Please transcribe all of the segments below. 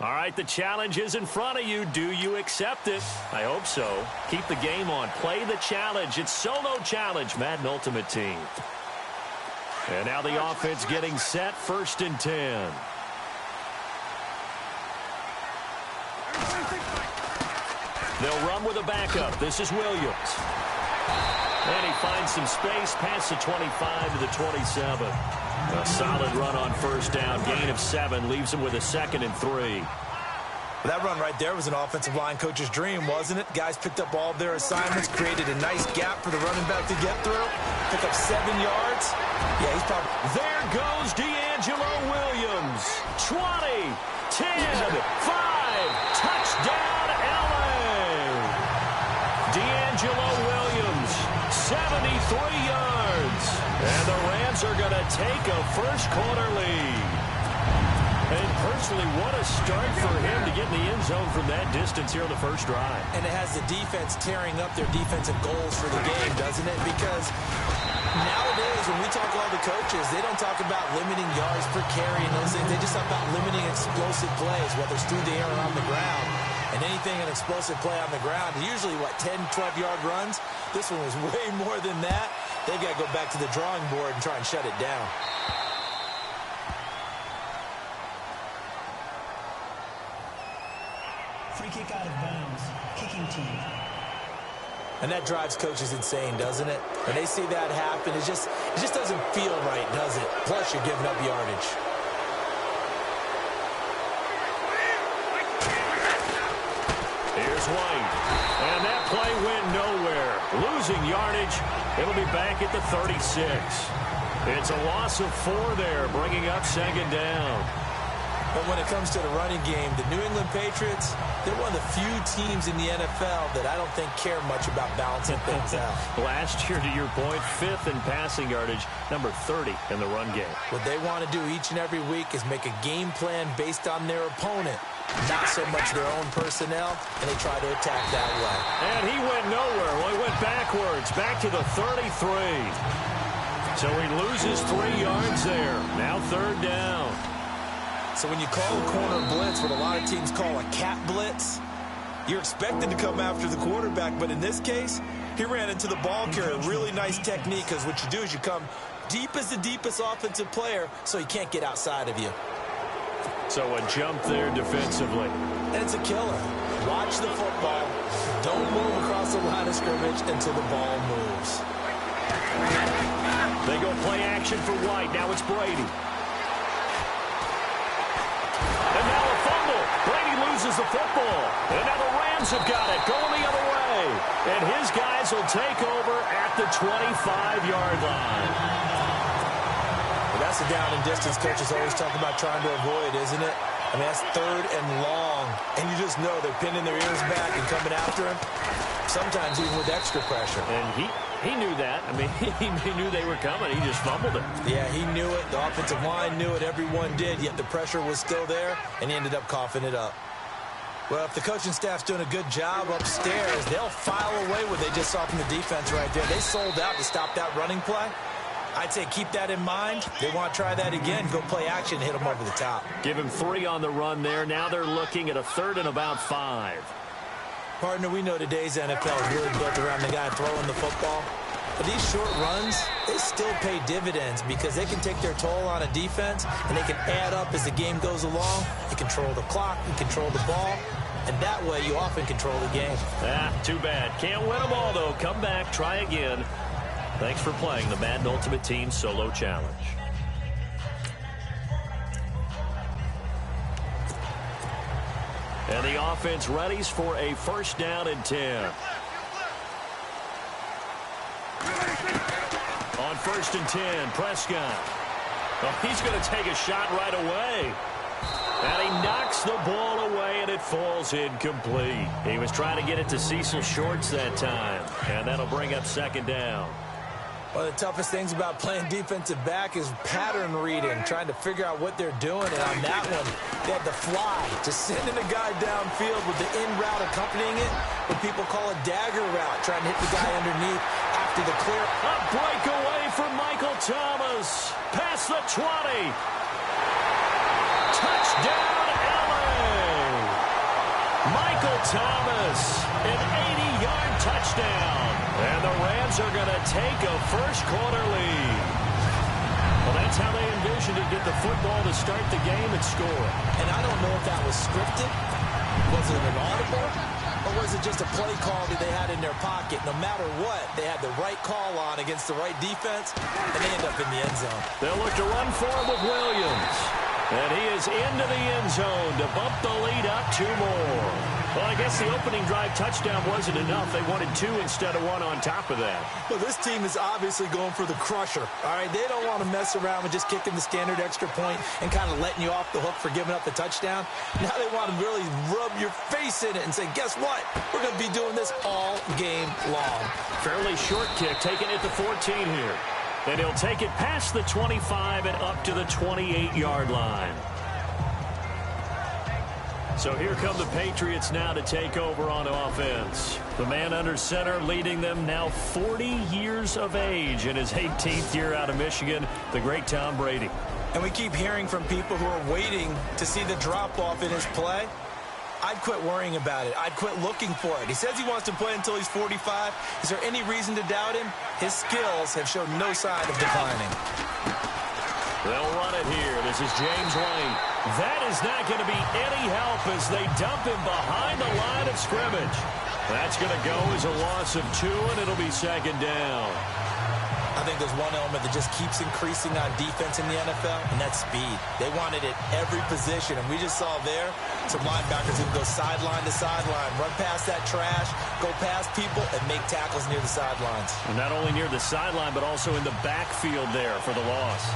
All right, the challenge is in front of you. Do you accept it? I hope so. Keep the game on. Play the challenge. It's solo challenge, Madden Ultimate Team. And now the offense getting set, 1st and 10. They'll run with a backup. This is Williams. And he finds some space past the 25 to the 27. A solid run on 1st down. Gain of 7 leaves him with a 2nd and 3. That run right there was an offensive line coach's dream, wasn't it? Guys picked up all of their assignments, created a nice gap for the running back to get through, pick up 7 yards. Yeah, he's probably... There goes D'Angelo Williams. 20, 10, 5, touchdown LA. D'Angelo Williams, 73 yards. And the Rams are going to take a first-quarter lead. And personally, what a start for him to get in the end zone from that distance here on the first drive. And it has the defense tearing up their defensive goals for the game, doesn't it? Because nowadays, when we talk to all the coaches, they don't talk about limiting yards per carry and those things. They just talk about limiting explosive plays, whether it's through the air or on the ground. And anything an explosive play on the ground, usually, 10, 12-yard runs? This one was way more than that. They've got to go back to the drawing board and try and shut it down. Free kick out of bounds. Kicking team. And that drives coaches insane, doesn't it? When they see that happen, it just doesn't feel right, does it? Plus, you're giving up yardage. Here's White. And that play went nowhere. Losing yardage. It'll be back at the 36. It's a loss of 4 there, bringing up 2nd down. But when it comes to the running game, the New England Patriots, they're one of the few teams in the NFL that I don't think care much about balancing things out. Last year, to your point, 5th in passing yardage, number 30 in the run game. What they want to do each and every week is make a game plan based on their opponent, not so much their own personnel, and they try to attack that way. And he went nowhere. Well, he went backwards, back to the 33. So he loses 3 yards there. Now 3rd down. So when you call a corner blitz, what a lot of teams call a cat blitz, you're expected to come after the quarterback. But in this case, he ran into the ball carrier. Really nice technique, because what you do is you come deep as the deepest offensive player so he can't get outside of you. So a jump there defensively. And it's a killer. Watch the football. Don't move across the line of scrimmage until the ball moves. They go play action for White. Now it's Brady. And now a fumble. Brady loses the football. And now the Rams have got it, going the other way. And his guys will take over at the 25-yard line. Well, that's a down and distance coaches always talk about trying to avoid, isn't it? I mean, that's 3rd and long. And you just know they're pinning their ears back and coming after him. Sometimes even with extra pressure. And he knew that. I mean, he knew they were coming. He just fumbled it. Yeah, he knew it. The offensive line knew it. Everyone did, yet the pressure was still there, and he ended up coughing it up. Well, if the coaching staff's doing a good job upstairs, they'll file away what they just saw from the defense right there. They sold out to stop that running play. I'd say keep that in mind. They want to try that again. Go play action and hit them over the top. Give him 3 on the run there. Now they're looking at a 3rd and about 5. Partner, we know today's NFL is really built around the guy throwing the football. But these short runs, they still pay dividends because they can take their toll on a defense, and they can add up as the game goes along. You control the clock, you control the ball, and that way you often control the game. Too bad. Can't win them all, though. Come back, try again. Thanks for playing the Madden Ultimate Team Solo Challenge. And the offense readies for a 1st down and 10. On 1st and 10, Prescott. Oh, he's going to take a shot right away. And he knocks the ball away, and it falls incomplete. He was trying to get it to Cecil Shorts that time. And that'll bring up 2nd down. One of the toughest things about playing defensive back is pattern reading, trying to figure out what they're doing. And on that one, they had the fly, just sending a guy downfield with the in route accompanying it, what people call a dagger route, trying to hit the guy underneath after the clear. A breakaway from Michael Thomas. Past the 20. Touchdown, LA. Thomas, an 80-yard touchdown. And the Rams are going to take a first-quarter lead. Well, that's how they envisioned to get the football to start the game and score. And I don't know if that was scripted. Was it an audible? Or was it just a play call that they had in their pocket? No matter what, they had the right call on against the right defense, and they end up in the end zone. They'll look to run for him with Williams. And he is into the end zone to bump the lead up 2 more. Well, I guess the opening drive touchdown wasn't enough. They wanted 2 instead of 1 on top of that. Well, this team is obviously going for the crusher. All right, they don't want to mess around with just kicking the standard extra point and kind of letting you off the hook for giving up the touchdown. Now they want to really rub your face in it and say, guess what? We're going to be doing this all game long. Fairly short kick, taking it to 14 here. And he'll take it past the 25 and up to the 28-yard line. So here come the Patriots now to take over on offense. The man under center leading them now 40 years of age in his 18th year out of Michigan, the great Tom Brady. And we keep hearing from people who are waiting to see the drop-off in his play. I'd quit worrying about it. I'd quit looking for it. He says he wants to play until he's 45. Is there any reason to doubt him? His skills have shown no sign of declining. They'll run it here. This is James White. That is not going to be any help as they dump him behind the line of scrimmage. That's going to go as a loss of 2, and it'll be second down. I think there's one element that just keeps increasing on defense in the NFL, and that's speed. They want it at every position, and we just saw there some linebackers who can go sideline to sideline, run past that trash, go past people, and make tackles near the sidelines. And not only near the sideline, but also in the backfield there for the loss.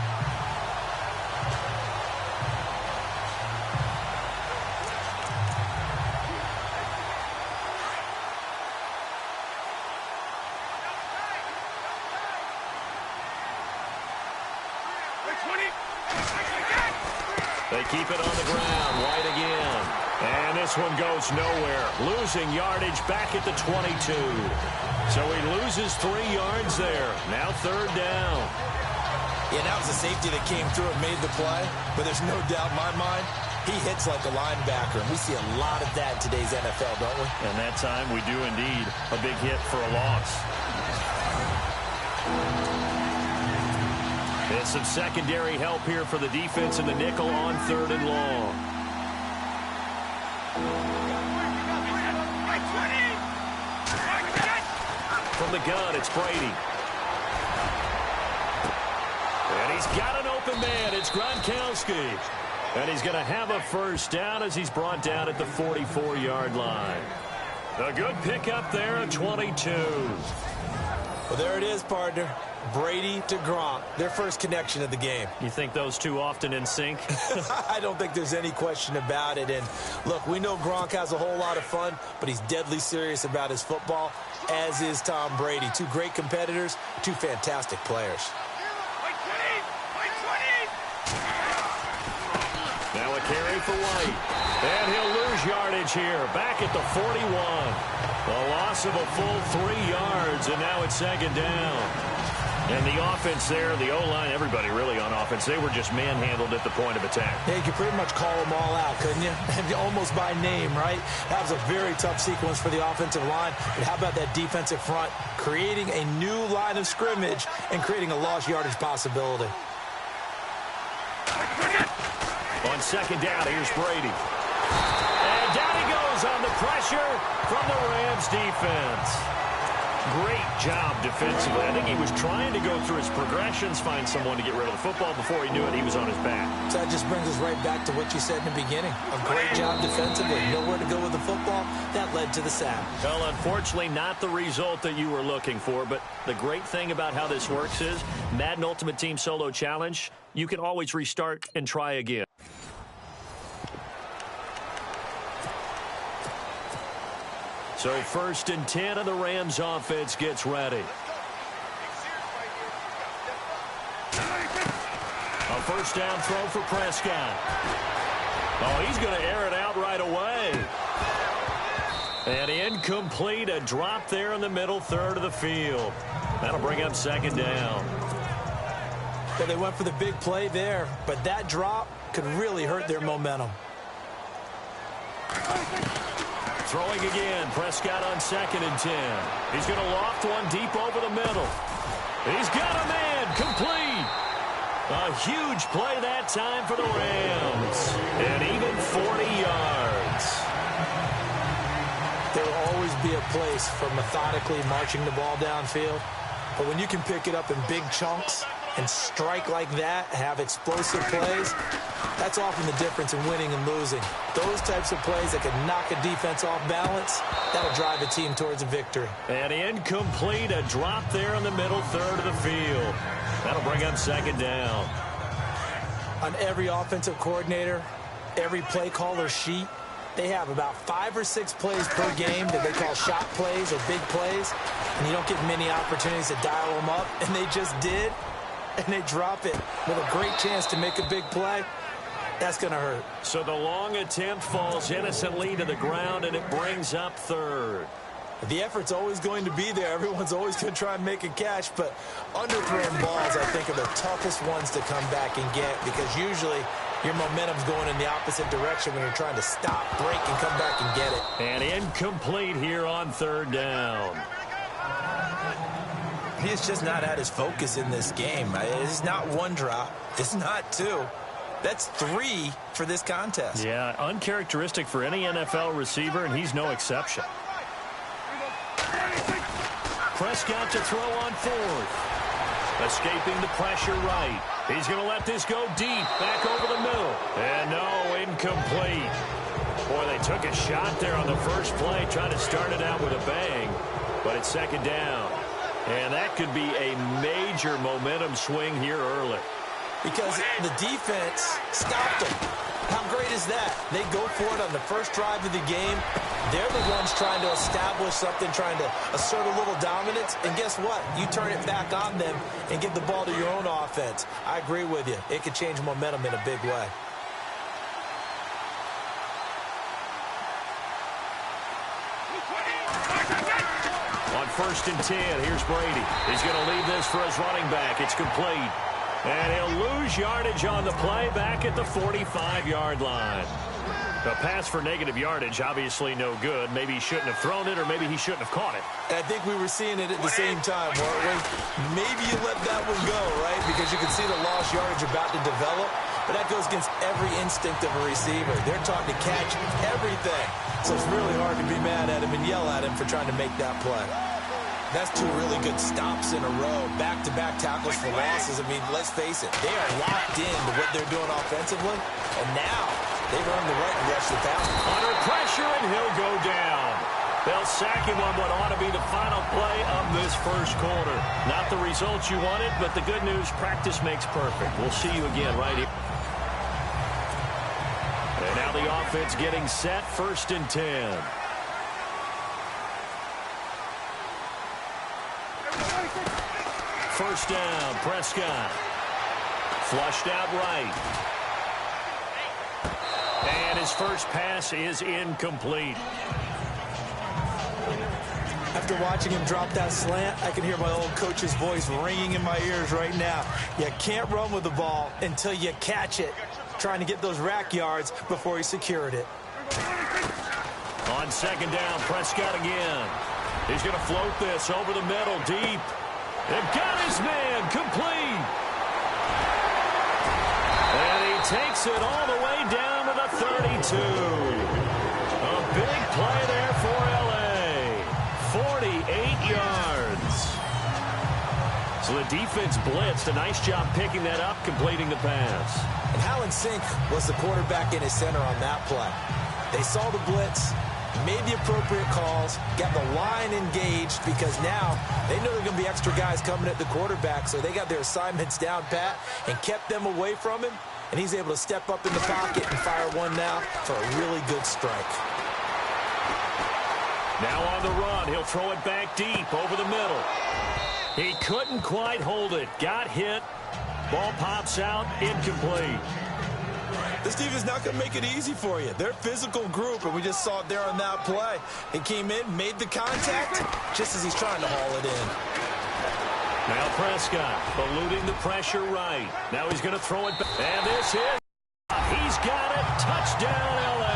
They keep it on the ground. White again. And this one goes nowhere. Losing yardage back at the 22. So he loses 3 yards there. Now third down. Yeah, that was a safety that came through and made the play. But there's no doubt in my mind, he hits like a linebacker. And we see a lot of that in today's NFL, don't we? And that time we do indeed. A big hit for a loss. There's some secondary help here for the defense in the nickel on 3rd and long. From the gun, it's Brady. And he's got an open man. It's Gronkowski. And he's going to have a first down as he's brought down at the 44-yard line. A good pickup there at 22. Well, there it is, partner. Brady to Gronk, their first connection of the game. You think those two often in sync? I don't think there's any question about it. And look, we know Gronk has a whole lot of fun, but he's deadly serious about his football, as is Tom Brady. 2 great competitors, 2 fantastic players. Now a carry for White. And he'll lose yardage here, back at the 41. A loss of a full 3 yards, and now it's second down. And the offense there, the O-line, everybody really on offense, they were just manhandled at the point of attack. Yeah, you could pretty much call them all out, couldn't you? Almost by name, right? That was a very tough sequence for the offensive line. But how about that defensive front, creating a new line of scrimmage and creating a lost yardage possibility? On second down, here's Brady. And down he goes on the pressure from the Rams defense. Great job defensively. I think he was trying to go through his progressions, find someone to get rid of the football. Before he knew it, he was on his back. So that just brings us right back to what you said in the beginning. A great job defensively. Nowhere to go with the football. That led to the sack. Well, unfortunately, not the result that you were looking for. But the great thing about how this works is Madden Ultimate Team Solo Challenge, you can always restart and try again. So 1st and 10 of the Rams offense gets ready. A first down throw for Prescott. Oh, he's going to air it out right away. And incomplete, a drop there in the middle third of the field. That'll bring up second down. Well, they went for the big play there, but that drop could really hurt their momentum. throwing again. Prescott on 2nd and 10. He's going to loft one deep over the middle. He's got a man complete. A huge play that time for the Rams. And even 40 yards. There will always be a place for methodically marching the ball downfield. But when you can pick it up in big chunks and strike like that, have explosive plays, that's often the difference in winning and losing. Those types of plays that can knock a defense off balance, that'll drive a team towards a victory. And incomplete, a drop there in the middle third of the field. That'll bring up 2nd down. On every offensive coordinator, every play caller sheet, they have about 5 or 6 plays per game that they call shot plays or big plays, and you don't get many opportunities to dial them up, and they just did, and they drop it with a great chance to make a big play. That's going to hurt. So the long attempt falls innocently to the ground, and it brings up 3rd. The effort's always going to be there. Everyone's always going to try and make a catch, but underthrown balls, I think, are the toughest ones to come back and get because usually your momentum's going in the opposite direction when you're trying to stop, break, and come back and get it. And incomplete here on 3rd down. He's just not at his focus in this game. It's not one drop. It's not 2. That's 3 for this contest. Yeah, uncharacteristic for any NFL receiver, and he's no exception. Prescott to throw on 4th. Escaping the pressure right. He's going to let this go deep, back over the middle. And no, incomplete. Boy, they took a shot there on the first play, trying to start it out with a bang. But it's 2nd down. And that could be a major momentum swing here early. Because the defense stopped them. How great is that? They go for it on the first drive of the game. They're the ones trying to establish something, trying to assert a little dominance. And guess what? You turn it back on them and give the ball to your own offense. I agree with you. It could change momentum in a big way. On 1st and 10, here's Brady. He's going to leave this for his running back. It's complete. And he'll lose yardage on the play back at the 45-yard line. A pass for negative yardage, obviously no good. Maybe he shouldn't have thrown it, or maybe he shouldn't have caught it. I think we were seeing it at the same time, weren't we? Maybe you let that one go, right? Because you can see the lost yardage about to develop. But that goes against every instinct of a receiver. They're taught to catch everything. So it's really hard to be mad at him and yell at him for trying to make that play. That's 2 really good stops in a row. Back-to-back tackles for losses. I mean, let's face it. They are locked into what they're doing offensively. And now they've earned the right to rush the pass. Under pressure, and he'll go down. They'll sack him on what ought to be the final play of this first quarter. Not the results you wanted, but the good news, practice makes perfect. We'll see you again right here. And now the offense getting set, 1st and 10. First down, Prescott. Flushed out right. And his first pass is incomplete. After watching him drop that slant, I can hear my old coach's voice ringing in my ears right now. You can't run with the ball until you catch it. Trying to get those rack yards before he secured it. On 2nd down, Prescott again. He's going to float this over the middle, deep. They've got his man complete. And he takes it all the way down to the 32. A big play there for L.A. 48 yards. So the defense blitzed. A nice job picking that up, completing the pass. And how in sync was the quarterback in his center on that play? They saw the blitz, made the appropriate calls, got the line engaged because now they know there are going to be extra guys coming at the quarterback, so they got their assignments down pat and kept them away from him, and he's able to step up in the pocket and fire one now for a really good strike. Now on the run, he'll throw it back deep over the middle. He couldn't quite hold it. Got hit. Ball pops out, incomplete. This team is not going to make it easy for you. They're a physical group, and we just saw it there on that play. He came in, made the contact, just as he's trying to haul it in. Now Prescott eluding the pressure right. Now he's going to throw it back. And this is, he's got it. Touchdown, L.A.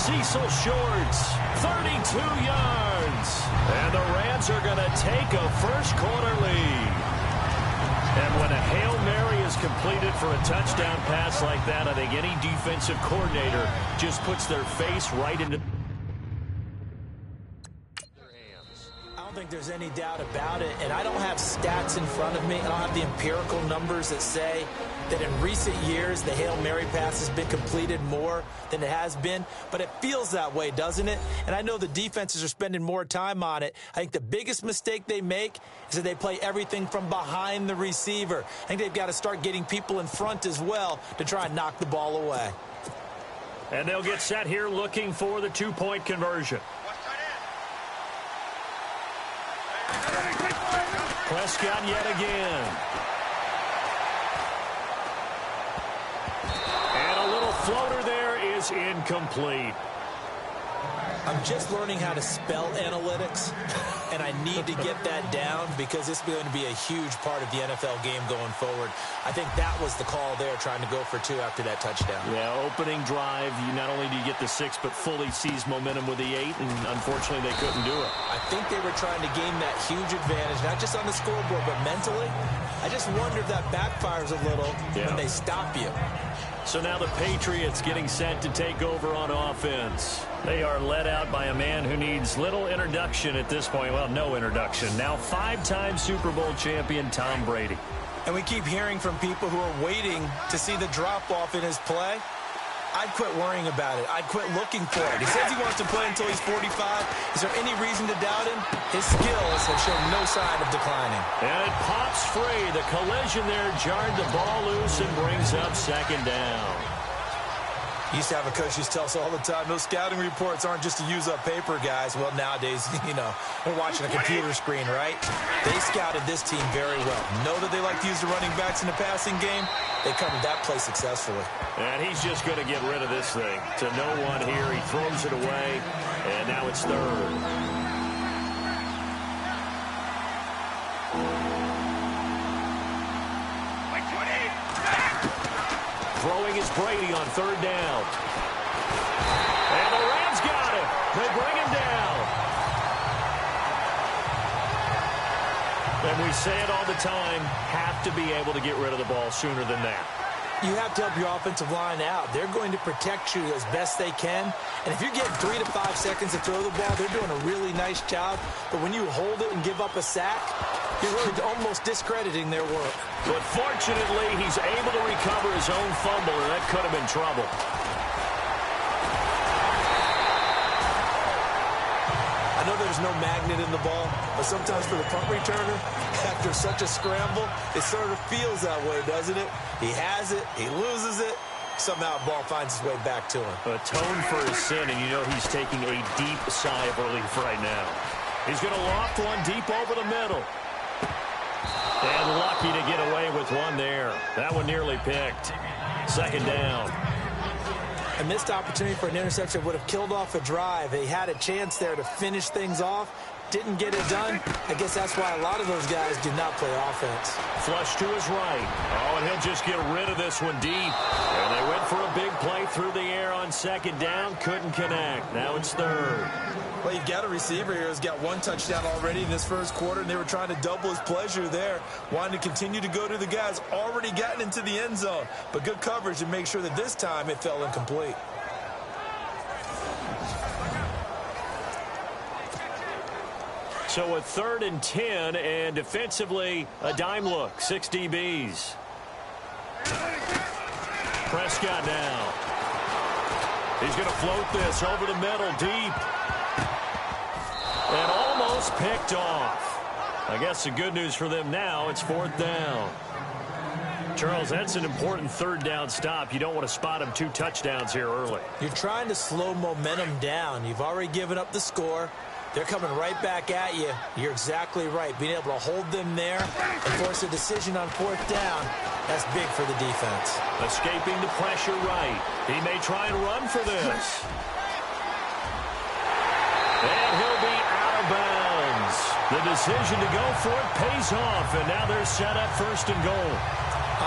Cecil Shorts, 32 yards. And the Rams are going to take a first-quarter lead. And when a Hail Mary is completed for a touchdown pass like that, I think any defensive coordinator just puts their face right into I don't think there's any doubt about it, and I don't have stats in front of me. I don't have the empirical numbers that say that in recent years the Hail Mary pass has been completed more than it has been, but it feels that way, doesn't it? And I know the defenses are spending more time on it. I think the biggest mistake they make is that they play everything from behind the receiver. I think they've got to start getting people in front as well to try and knock the ball away. And they'll get set here looking for the two-point conversion. Prescott yet again. And a little floater there is incomplete. I'm just learning how to spell analytics, and I need to get that down because it's going to be a huge part of the NFL game going forward. I think that was the call there, trying to go for two after that touchdown. Yeah, opening drive, you not only do you get the 6, but fully seize momentum with the 8, and unfortunately they couldn't do it. I think they were trying to gain that huge advantage, not just on the scoreboard, but mentally. I just wonder if that backfires a little when they stop you. So now the Patriots getting set to take over on offense. They are led out by a man who needs little introduction at this point. Well, no introduction. Now 5-time Super Bowl champion Tom Brady. And we keep hearing from people who are waiting to see the drop-off in his play. I'd quit worrying about it. I'd quit looking for it. He says he wants to play until he's 45. Is there any reason to doubt him? His skills have shown no sign of declining. And it pops free. The collision there jarred the ball loose and brings up second down. Used to have a coach used to tell us all the time, those scouting reports aren't just to use up paper, guys. Well, nowadays, we're watching a computer screen, right? They scouted this team very well. Know that they like to use the running backs in the passing game. They covered that play successfully. And he's just going to get rid of this thing. To no one here. He throws it away, and now it's third. Throwing is Brady on third down. And the Rams got him. They bring him down. And we say it all the time, have to be able to get rid of the ball sooner than that. You have to help your offensive line out. They're going to protect you as best they can. And if you're getting 3 to 5 seconds to throw the ball, they're doing a really nice job. But when you hold it and give up a sack, you're really almost discrediting their work. But fortunately, he's able to recover his own fumble, and that could have been trouble. I know there's no magnet in the ball, but sometimes for the punt returner, after such a scramble, it sort of feels that way, doesn't it? He has it, he loses it, somehow the ball finds its way back to him. Atone for his sin, and you know he's taking a deep sigh of relief right now. He's going to loft one deep over the middle. And lucky to get away with one there. That one nearly picked. Second down. A missed opportunity for an interception would have killed off a drive. They had a chance there to finish things off. Didn't get it done. I guess that's why a lot of those guys did not play offense. Flush to his right. Oh, and he'll just get rid of this one deep. And they went for a big play through the air on second down. Couldn't connect. Now it's third. Well, you've got a receiver here who's got one touchdown already in this first quarter, and they were trying to double his pleasure there, wanting to continue to go to the guys already gotten into the end zone. But good coverage to make sure that this time it fell incomplete. So a 3rd and 10, and defensively, a dime look. 6 DBs. Prescott now. He's going to float this over the middle, deep. And almost picked off. I guess the good news for them now, it's 4th down. Charles, that's an important 3rd down stop. You don't want to spot him 2 touchdowns here early. You're trying to slow momentum down. You've already given up the score. They're coming right back at you. You're exactly right. Being able to hold them there and force a decision on 4th down, that's big for the defense. Escaping the pressure right. He may try and run for this. And he'll be out of bounds. The decision to go for it pays off, and now they're set up 1st and goal.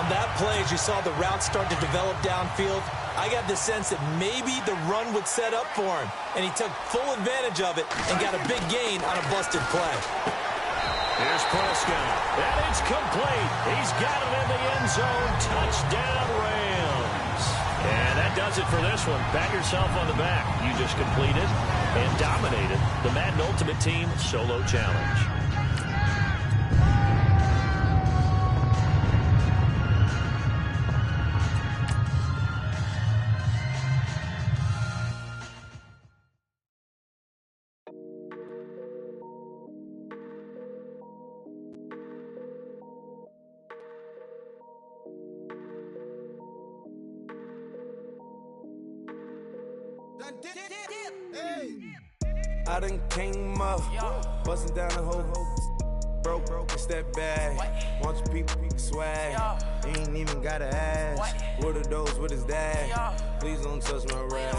On that play, as you saw the route start to develop downfield, I got the sense that maybe the run would set up for him, and he took full advantage of it and got a big gain on a busted play. Here's Prescott, and it's complete. He's got it in the end zone. Touchdown, Rams. And that does it for this one. Pat yourself on the back. You just completed and dominated the Madden Ultimate Team Solo Challenge. I done came up, busting down the whole broke, it's that bag. Want your people swag, you ain't even gotta ask. What are those, what is that? Please don't touch my rap,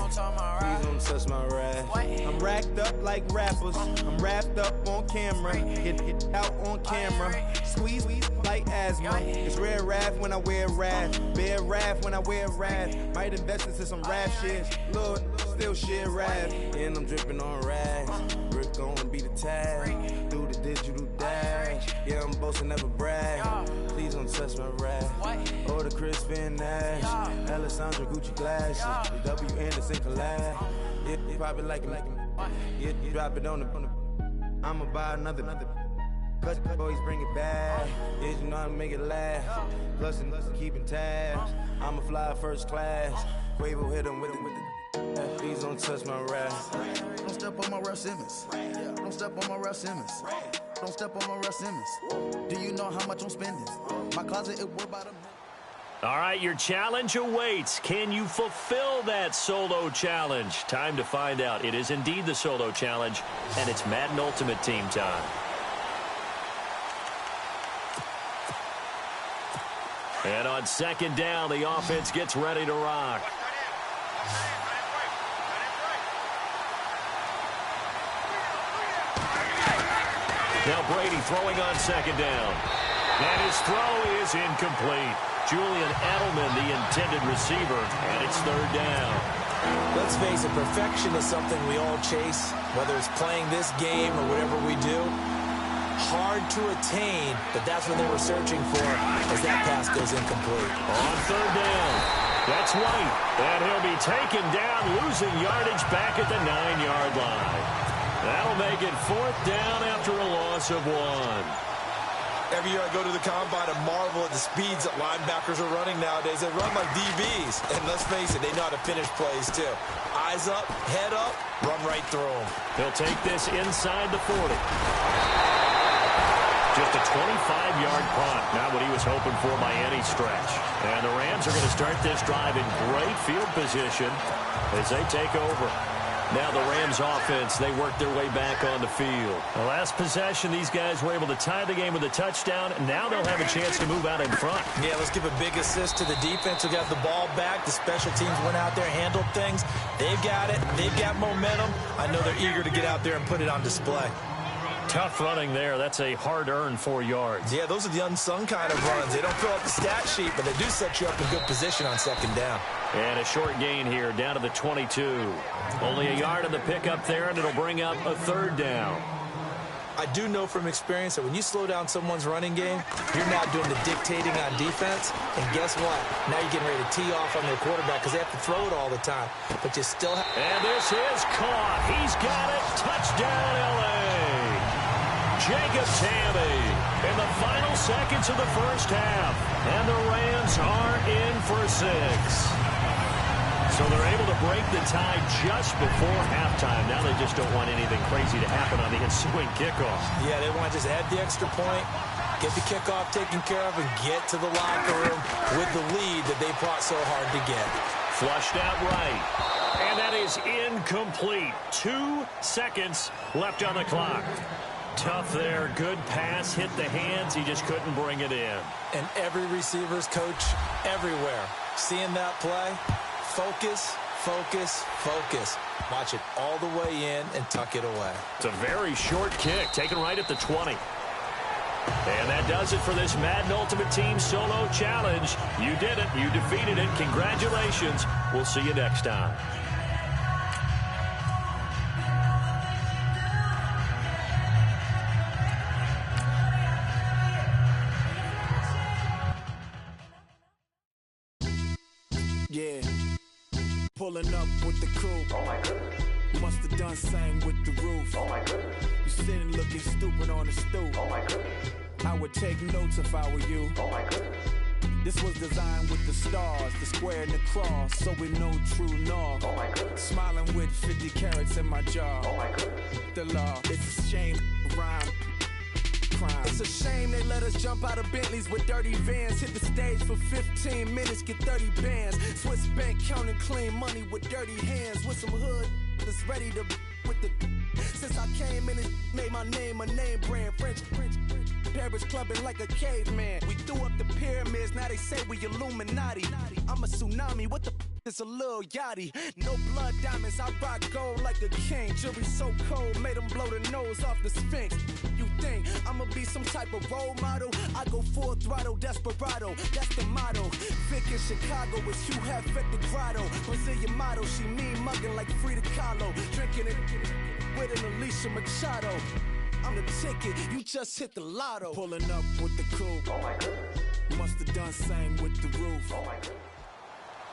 please don't touch my rap. I'm racked up like rappers, I'm wrapped up on camera. Get out on camera, squeeze like asthma. It's rare wrath when I wear wrath, bare wrath when I wear wrath. Might invest into some rap shit, Lord, still shit rap. And I'm dripping on rags, Rick gonna be the tag, do the digital dash. Yeah, I'm boasting, never brag. Please don't touch my rap. Or the Chris Finn Nash, Alessandra Gucci glasses, the W Anderson collab. Yeah, you probably like it. Yeah, you drop it on the. I'ma buy another. Cut the boys, bring it back. Yeah, you know how to make it last. Plus and keeping tabs. I'ma fly first class. Quavo hit him with it. Please don't touch my rap. Don't step on my Russ Simmons. Don't step on my Russ Simmons. Don't step on my Russ Simmons. Do you know how much I'm spending? My closet is worth about a million. All right, your challenge awaits. Can you fulfill that solo challenge? Time to find out. It is indeed the solo challenge, and it's Madden Ultimate Team time. And on second down, the offense gets ready to rock. Now Brady throwing on second down. And his throw is incomplete. Julian Edelman, the intended receiver, and it's third down. Let's face it, perfection is something we all chase, whether it's playing this game or whatever we do. Hard to attain, but that's what they were searching for as that pass goes incomplete. On third down, that's White, and he'll be taken down, losing yardage back at the 9-yard line. That'll make it fourth down after a loss of 1. Every year I go to the combine and marvel at the speeds that linebackers are running nowadays. They run like DBs. And let's face it, they know how to finish plays too. Eyes up, head up, run right through them. He'll take this inside the 40. Just a 25-yard punt. Not what he was hoping for by any stretch. And the Rams are going to start this drive in great field position as they take over. Now the Rams offense, they work their way back on the field. The last possession, these guys were able to tie the game with a touchdown. Now they'll have a chance to move out in front. Yeah, let's give a big assist to the defense who got the ball back. The special teams went out there, handled things. They've got it. They've got momentum. I know they're eager to get out there and put it on display. Tough running there. That's a hard-earned 4 yards. Yeah, those are the unsung kind of runs. They don't fill out the stat sheet, but they do set you up in good position on second down. And a short gain here, down to the 22. Only a yard on the pickup there, and it'll bring up a third down. I do know from experience that when you slow down someone's running game, you're now doing the dictating on defense. And guess what? Now you're getting ready to tee off on their quarterback because they have to throw it all the time. But you still have... And this is caught. He's got it. Touchdown, L.A. Jacob Tamme in the final seconds of the first half. And the Rams are in for 6. So they're able to break the tie just before halftime. Now they just don't want anything crazy to happen on the ensuing kickoff. Yeah, they want to just add the extra point, get the kickoff taken care of, and get to the locker room with the lead that they fought so hard to get. Flushed out right. And that is incomplete. 2 seconds left on the clock. Tough there. Good pass. Hit the hands. He just couldn't bring it in. And every receiver's coach everywhere. Seeing that play, focus, focus, focus. Watch it all the way in and tuck it away. It's a very short kick, taken right at the 20. And that does it for this Madden Ultimate Team Solo Challenge. You did it. You defeated it. Congratulations. We'll see you next time. Yeah, pulling up with the crew. Oh my goodness. Must have done same with the roof. Oh my goodness. You sitting looking stupid on the stoop. Oh my goodness. I would take notes if I were you. Oh my goodness. This was designed with the stars, the square and the cross, so we know true north. Oh my goodness. Smiling with 50 carats in my jaw. Oh my goodness. The law, it's a shame, rhyme. It's a shame they let us jump out of Bentleys with dirty vans. Hit the stage for 15 minutes, get 30 bands. Swiss bank counting clean money with dirty hands. With some hood that's ready to with the. Since I came in and made my name a name brand. French Paris clubbing like a caveman. We threw up the pyramids, now they say we Illuminati. I'm a tsunami, what the is a little yachty. No blood diamonds, I rock gold like a king. Jury so cold, made them blow the nose off the Sphinx. You think I'ma be some type of role model? I go full throttle, desperado, that's the motto. Vic in Chicago is Hugh Hef at the grotto. Brazilian model, she mean mugging like Frida Kahlo. Drinking it with an Alicia Machado. I'm the ticket, you just hit the lotto. Pulling up with the coupe. Oh my goodness. Must have done same with the roof. Oh my goodness.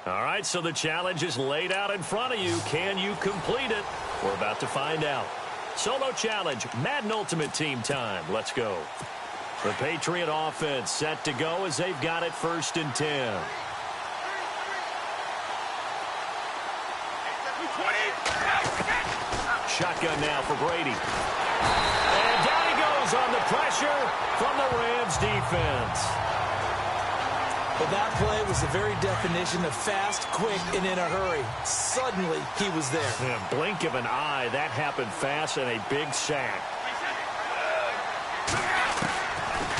All right, so the challenge is laid out in front of you. Can you complete it? We're about to find out. Solo challenge, Madden Ultimate Team time. Let's go. The Patriot offense set to go as they've got it 1st and 10. Shotgun now for Brady. And down he goes on the pressure from the Rams defense. Well, that play was the very definition of fast, quick, and in a hurry. Suddenly, he was there. In a blink of an eye, that happened fast and a big sack.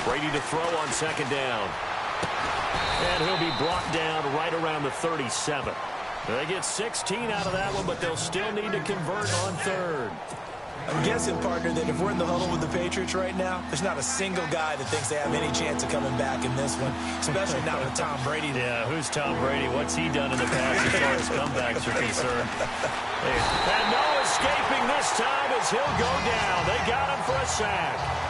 Brady to throw on 2nd down. And he'll be brought down right around the 37. They get 16 out of that one, but they'll still need to convert on 3rd. I'm guessing, partner, that if we're in the huddle with the Patriots right now, there's not a single guy that thinks they have any chance of coming back in this one, especially not with Tom Brady. Yeah, who's Tom Brady? What's he done in the past as far as comebacks are concerned? And no escaping this time as he'll go down. They got him for a sack.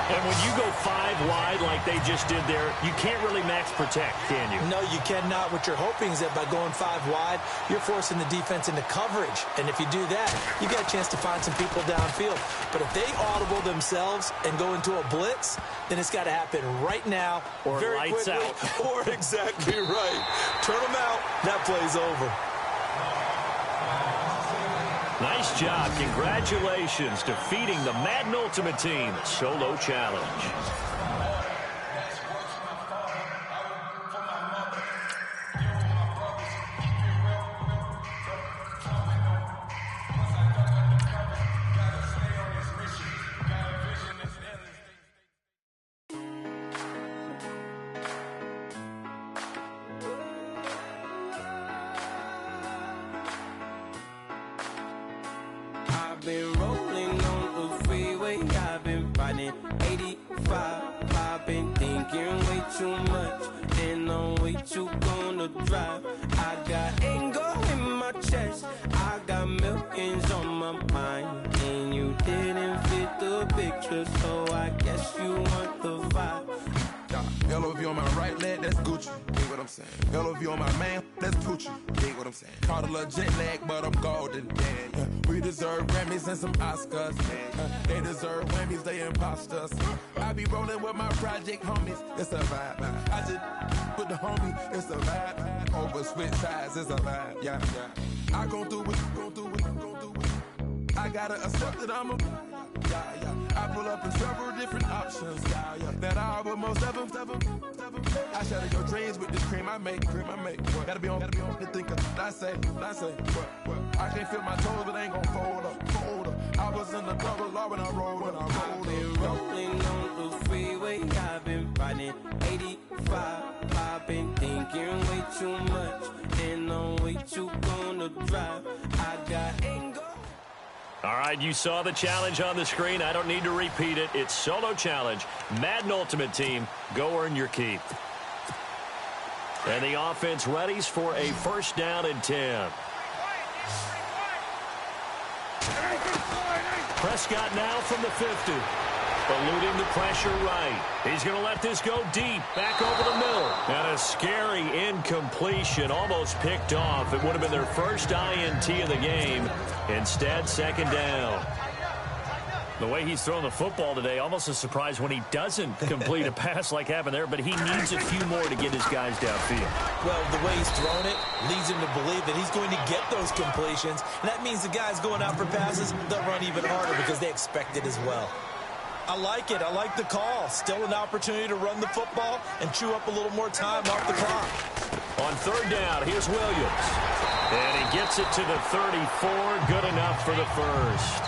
And when you go 5 wide like they just did there, you can't really max protect, can you? No, you cannot. What you're hoping is that by going 5 wide, you're forcing the defense into coverage. And if you do that, you got a chance to find some people downfield. But if they audible themselves and go into a blitz, then it's got to happen right now or very lights quickly, out. Or exactly right. Turn them out. That play's over. Nice job. Congratulations defeating the Madden Ultimate Team Solo Challenge. Been rolling on the freeway, I've been riding 85. I've been thinking way too much, and I'm way too gonna drive. I got anger in my chest, I got millions on my mind, and you didn't fit the picture, so I guess you want the vibe. LOV on my right leg, that's Gucci. Dig what I'm saying. LOV on my man, that's Poochie. Dig what I'm saying. Caught a little jet lag, but I'm golden. Yeah. We deserve Grammys and some Oscars. They deserve Grammys, they imposters. I be rolling with my project homies. It's a vibe. I just with the homie. It's a vibe. Over switch sides, it's a vibe. Yeah. I gon' do it, gon' do it, gon' do it. I gotta accept that I'm a. I pull up in several different options. That I will most ever. I shatter your dreams with this cream I make. Gotta be on the thinker. I say. What? I can't feel my toes, but ain't gon' fold up. I was in the double law when I rolled. I've been rolling on the freeway, I've been riding 85. I've been thinking way too much, and I'm way too gonna drive. I got anger. All right, you saw the challenge on the screen. I don't need to repeat it. It's solo challenge. Madden Ultimate Team, go earn your keep. And the offense readies for a first down and 10. Prescott now from the 50. Eluding the pressure right. He's going to let this go deep. Back over the middle. And a scary incompletion. Almost picked off. It would have been their first INT of the game. Instead, second down. The way he's throwing the football today, almost a surprise when he doesn't complete a pass like happened there, but he needs a few more to get his guys downfield. Well, the way he's thrown it leads him to believe that he's going to get those completions, and that means the guys going out for passes, they'll run even harder because they expect it as well. I like it. I like the call. Still an opportunity to run the football and chew up a little more time off the clock. On third down, here's Williams. And he gets it to the 34. Good enough for the first.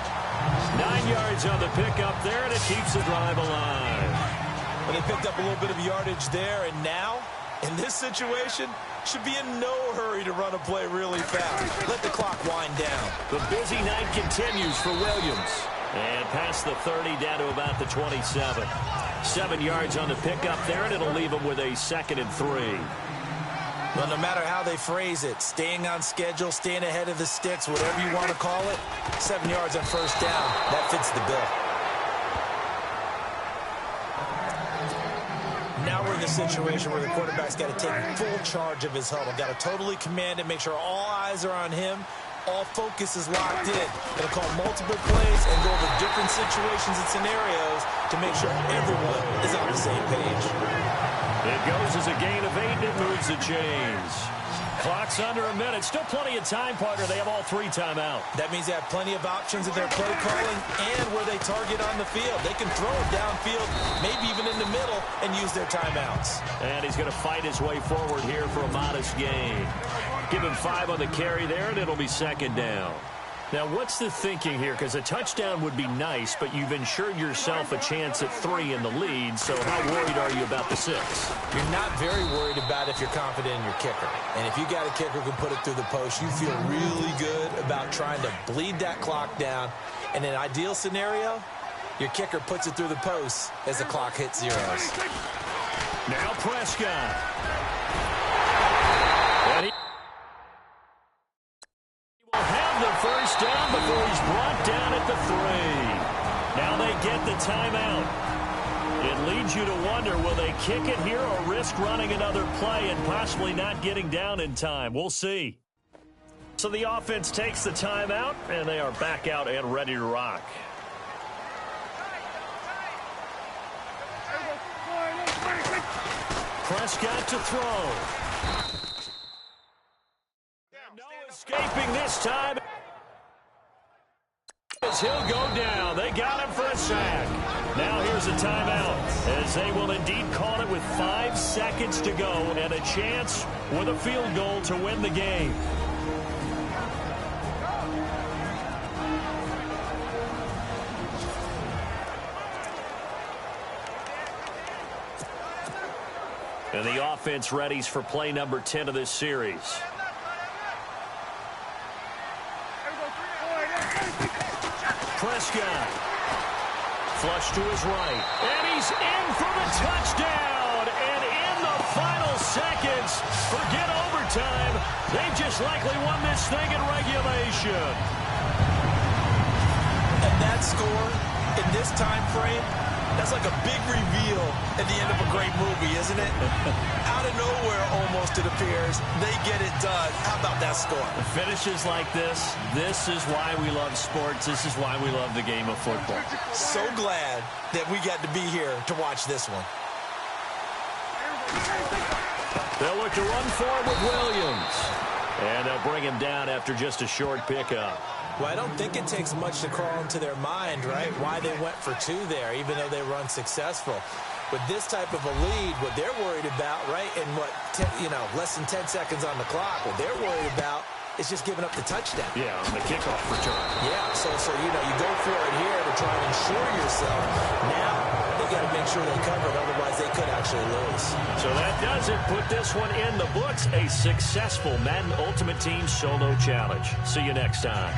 9 yards on the pickup there, and it keeps the drive alive. Well, they picked up a little bit of yardage there, and now, in this situation, should be in no hurry to run a play really fast. Let the clock wind down. The busy night continues for Williams. And past the 30, down to about the 27. 7 yards on the pickup there, and it'll leave him with a 2nd and 3. Well, no matter how they phrase it, staying on schedule, staying ahead of the sticks, whatever you want to call it, 7 yards on first down, that fits the bill. Now we're in the situation where the quarterback's got to take full charge of his huddle, got to totally command it, make sure all eyes are on him. All focus is locked in. Going to call multiple plays and go over different situations and scenarios to make sure everyone is on the same page. It goes as a gain of 8, and it moves the chains. Clock's under a minute. Still plenty of time, partner. They have all 3 timeouts. That means they have plenty of options in their play calling and where they target on the field. They can throw it downfield, maybe even in the middle, and use their timeouts. And he's going to fight his way forward here for a modest gain. Give him 5 on the carry there, and it'll be second down. Now, what's the thinking here? Because a touchdown would be nice, but you've ensured yourself a chance at 3 in the lead, so how worried are you about the 6? You're not very worried about if you're confident in your kicker. And if you got a kicker who can put it through the post, you feel really good about trying to bleed that clock down. In an ideal scenario, your kicker puts it through the post as the clock hits zeros. Now Prescott. And he will have the first down before he's brought down at the 3. Now they get the timeout. It leads you to wonder, will they kick it here or risk running another play and possibly not getting down in time? We'll see. So the offense takes the timeout, and they are back out and ready to rock. Prescott to throw. No escaping this time. As he'll go down. They got him for a sack. Now here's a timeout, as they will indeed call it with 5 seconds to go and a chance with a field goal to win the game. And the offense readies for play number 10 of this series. Prescott. Flush to his right. And he's in for the touchdown. And in the final seconds, forget overtime. They've just likely won this thing in regulation. And that score in this time frame, that's like a big reveal at the end of a great movie, isn't it? Out of nowhere, almost, it appears. They get it done. How about that score? Finishes like this. This is why we love sports. This is why we love the game of football. So glad that we got to be here to watch this one. They'll look to run forward with Williams. And they'll bring him down after just a short pickup. Well, I don't think it takes much to crawl into their mind, right, why they went for 2 there, even though they were unsuccessful. With this type of a lead, what they're worried about, right, and less than 10 seconds on the clock, what they're worried about is just giving up the touchdown. Yeah, on the kickoff return. Yeah, so you go for it here to try and ensure yourself. Now they got to make sure they cover it, otherwise they could actually lose. So that does it. Put this one in the books. A successful Madden Ultimate Team Solo Challenge. See you next time.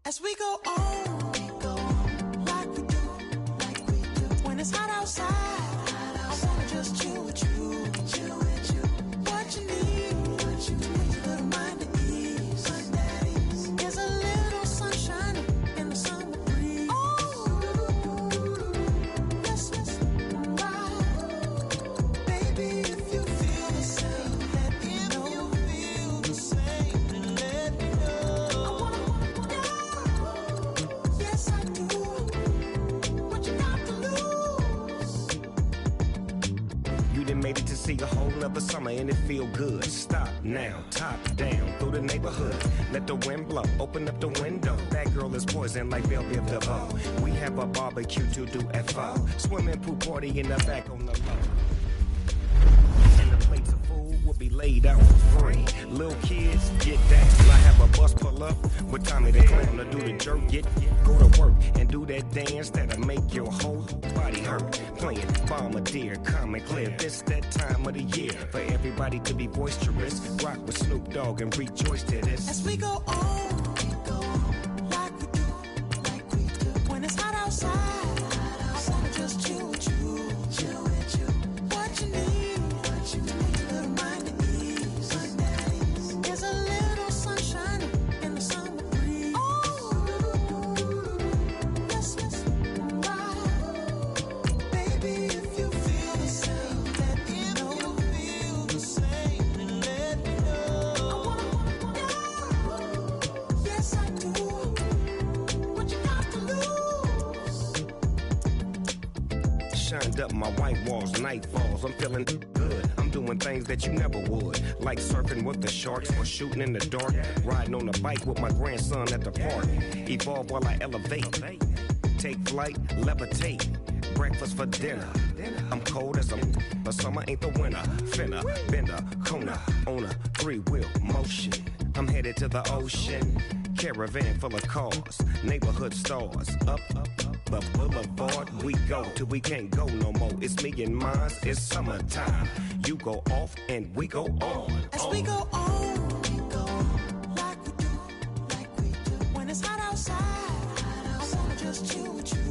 As we go on, like we do. When it's hot outside, I wanna just chill with you. What you need, to put your mind at ease. There's a little sunshine in the summer breeze. Yes, right. Baby, if you feel the same, let me know. If you feel the same, then let me know. Yes, I do. What you got to lose? You done made it to see a whole nother summer and it feel good. Stop now, top down through the neighborhood. Let the wind blow, open up the window. That girl is poison like Belleville DeVoe. We have a barbecue to do at 4. Swimming pool party in the back on the low. And the plates of food will be laid out for free. Little kids, get down. I have a bus pull up with Tommy the Clown to do the jerk. Go to work and do that dance that'll make your whole body hurt. Playing Bombardier, calm and clear. This that time of the year for everybody to be boisterous. Rock with Snoop Dogg and rejoice to this. As we go on, like we do. When it's hot outside, I wanna just chill with you. What you need, to put your little mind at ease. There's a little sunshine in the summer breeze. Yes, right. Baby, if you feel the same, let me know. If you feel the same, then let me know. Yes, I do. What you got to lose? Shined up my white walls, night falls. I'm feeling good. I'm doing things that you never would, like surfing with the sharks or shooting in the dark. Riding on a bike with my grandson at the park. Evolve while I elevate. Take flight, levitate. Breakfast for dinner. I'm cold as but summer ain't the winter. Finna, bender, Kona, on a 3-wheel motion. I'm headed to the ocean. Caravan full of cars, neighborhood stars. Up the boulevard we go till we can't go no more. It's me and mine, it's summertime. You go off and we go on. As we go on, like we do. When it's hot outside, I wanna just chill with you.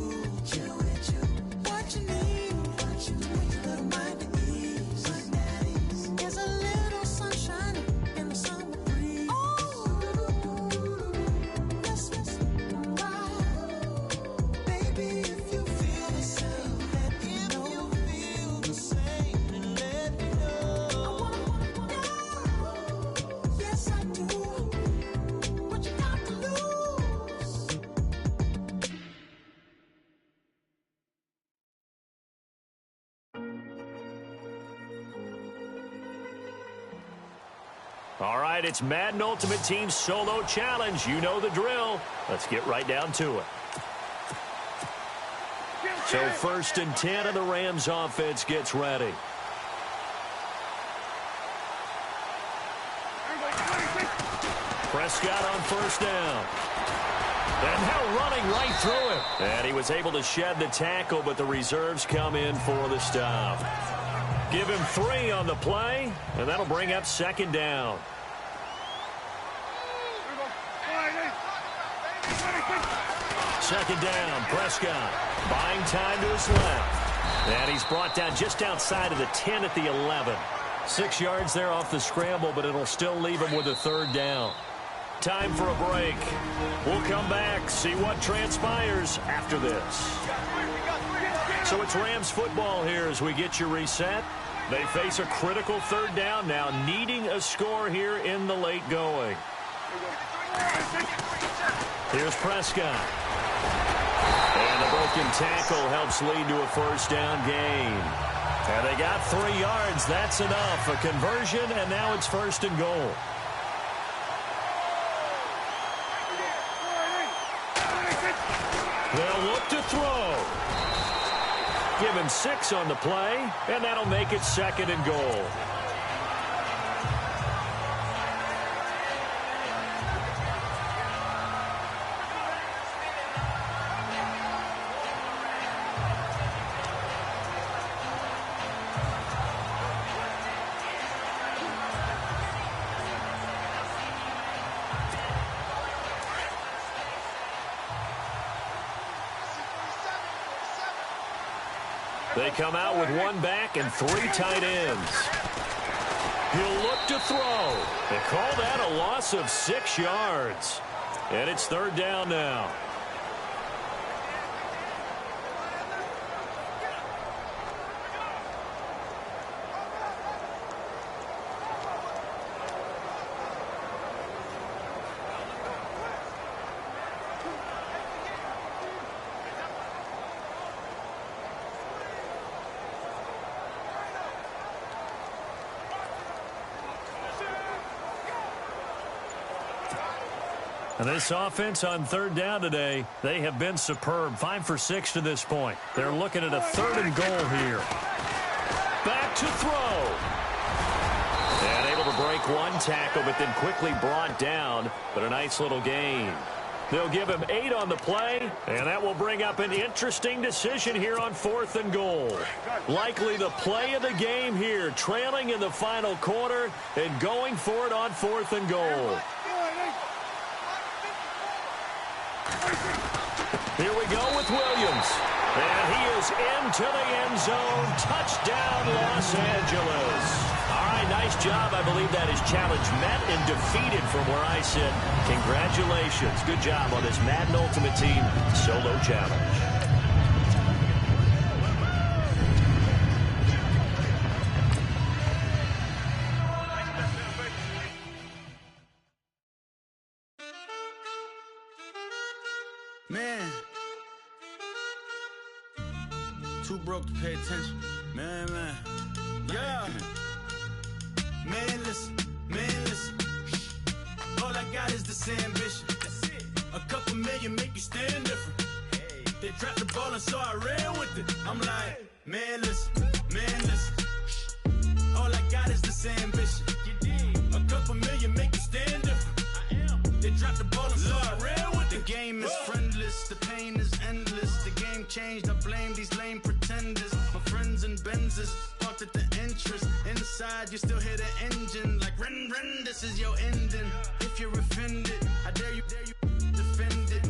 What you need, to put your little mind at ease. There's a little sunshine in the summer breeze. Yes, right. Baby, if you feel the same, let me know. If you feel the same, then let me know. Yes, I do. What you got to lose? All right, it's Madden Ultimate Team Solo Challenge. You know the drill. Let's get right down to it. So 1st and 10 of the Rams offense gets ready. Prescott on 1st down. And now running right through him. And he was able to shed the tackle, but the reserves come in for the stop. Give him 3 on the play, and that'll bring up 2nd down. Second down, Prescott buying time to his left. And he's brought down just outside of the 10 at the 11. 6 yards there off the scramble, but it'll still leave him with a 3rd down. Time for a break. We'll come back, see what transpires after this. So it's Rams football here as we get you reset. They face a critical 3rd down now, needing a score here in the late going. Here's Prescott. And the broken tackle helps lead to a 1st down gain. And they got 3 yards. That's enough. A conversion, and now it's 1st and goal. They'll look to throw. Give him 6 on the play, and that'll make it 2nd and goal. They come out with one back and 3 tight ends. He'll look to throw. They call that a loss of 6 yards. And it's 3rd down now. And this offense on 3rd down today, they have been superb. 5 for 6 to this point. They're looking at a 3rd and goal here. Back to throw. And able to break one tackle, but then quickly brought down. But a nice little gain. They'll give him 8 on the play, and that will bring up an interesting decision here on 4th and goal. Likely the play of the game here, trailing in the final quarter and going for it on 4th and goal. Here we go with Williams. And he is into the end zone. Touchdown, Los Angeles. All right, nice job. I believe that is challenge met and defeated from where I sit. Congratulations. Good job on this Madden Ultimate Team solo challenge. Man, too broke to pay attention. Man. Yeah. Man, listen. All I got is this ambition. A couple million make you stand different. They dropped the ball and so I ran with it. I'm like, man, listen. All I got is this ambition. A couple million make you stand different. They dropped the ball and so I ran with it. The game is friendless, the pain is endless. The game changed, I blame these lame pretenders. My friends and Benzes parked at the entrance. Inside, you still hear the engine. Like, ren, this is your ending. If you're offended, I dare you defend it.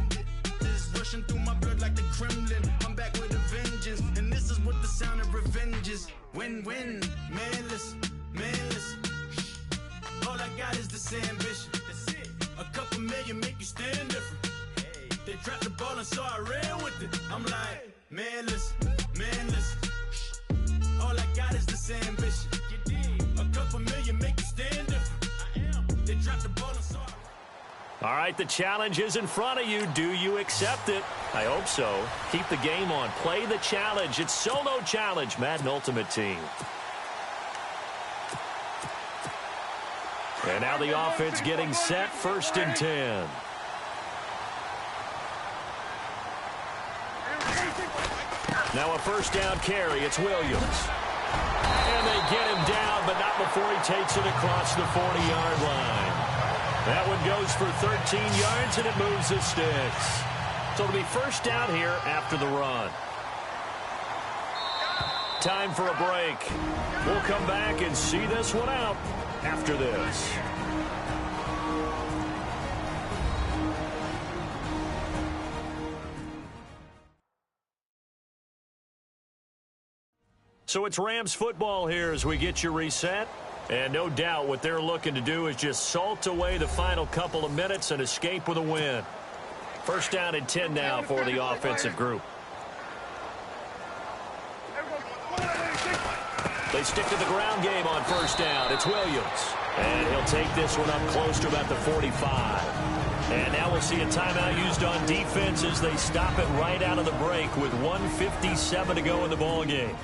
This rushing through my blood like the Kremlin. I'm back with a vengeance, and this is what the sound of revenge is. Win-win, man, listen. All I got is this ambition. A couple million make you stand different. They dropped the ball and so I ran with it. I'm like, man, listen. All I got is this ambition. A couple million make you stand different. They dropped the ball and so I... All right, the challenge is in front of you. Do you accept it? I hope so. Keep the game on. Play the challenge. It's solo challenge, Madden Ultimate Team. And now the offense getting set, 1st and 10. Now a 1st down carry. It's Williams. And they get him down, but not before he takes it across the 40-yard line. That one goes for 13 yards, and it moves the sticks. So it'll be 1st down here after the run. Time for a break. We'll come back and see this one out after this. So it's Rams football here as we get you reset. And no doubt what they're looking to do is just salt away the final couple of minutes and escape with a win. 1st down and 10 now for the offensive group. They stick to the ground game on 1st down. It's Williams. And he'll take this one up close to about the 45. And now we'll see a timeout used on defense as they stop it right out of the break with 1:57 to go in the ballgame.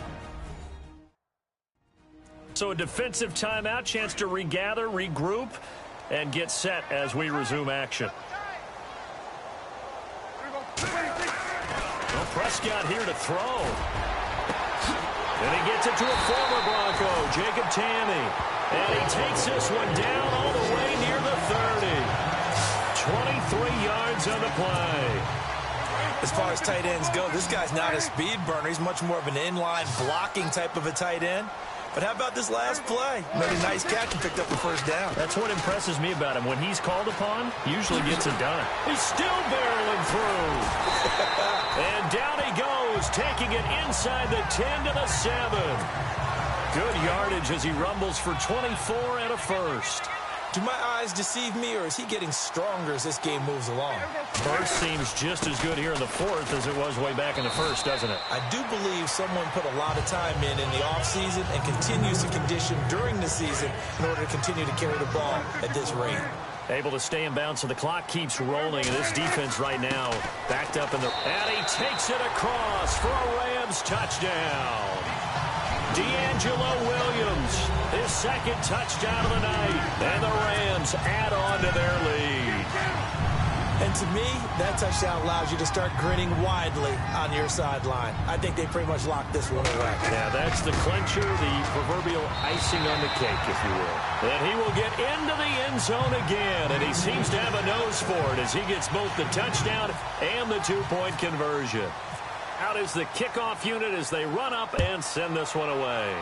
So a defensive timeout, chance to regather, regroup, and get set as we resume action. Well, Prescott here to throw. And he gets it to a former Bronco, Jacob Tamme. And he takes this one down all the way near the 30. 23 yards on the play. As far as tight ends go, this guy's not a speed burner. He's much more of an inline blocking type of a tight end. But how about this last play? Made a nice catch and picked up the first down. That's what impresses me about him. When he's called upon, he usually gets it done. He's still barreling through. And down he goes, taking it inside the 10 to the 7. Good yardage as he rumbles for 24 and a first. Do my eyes deceive me, or is he getting stronger as this game moves along? First seems just as good here in the fourth as it was way back in the first, doesn't it? I do believe someone put a lot of time in the offseason and continues to condition during the season in order to continue to carry the ball at this rate. Able to stay in bounds, so the clock keeps rolling. And this defense right now backed up in the... And he takes it across for a Rams touchdown. D'Angelo Williams, his second touchdown of the night. And the Rams add on to their lead. And to me, that touchdown allows you to start grinning widely on your sideline. I think they pretty much locked this one away. Yeah, that's the clincher, the proverbial icing on the cake, if you will. And he will get into the end zone again, and he seems to have a nose for it as he gets both the touchdown and the two-point conversion. Out is the kickoff unit as they run up and send this one away.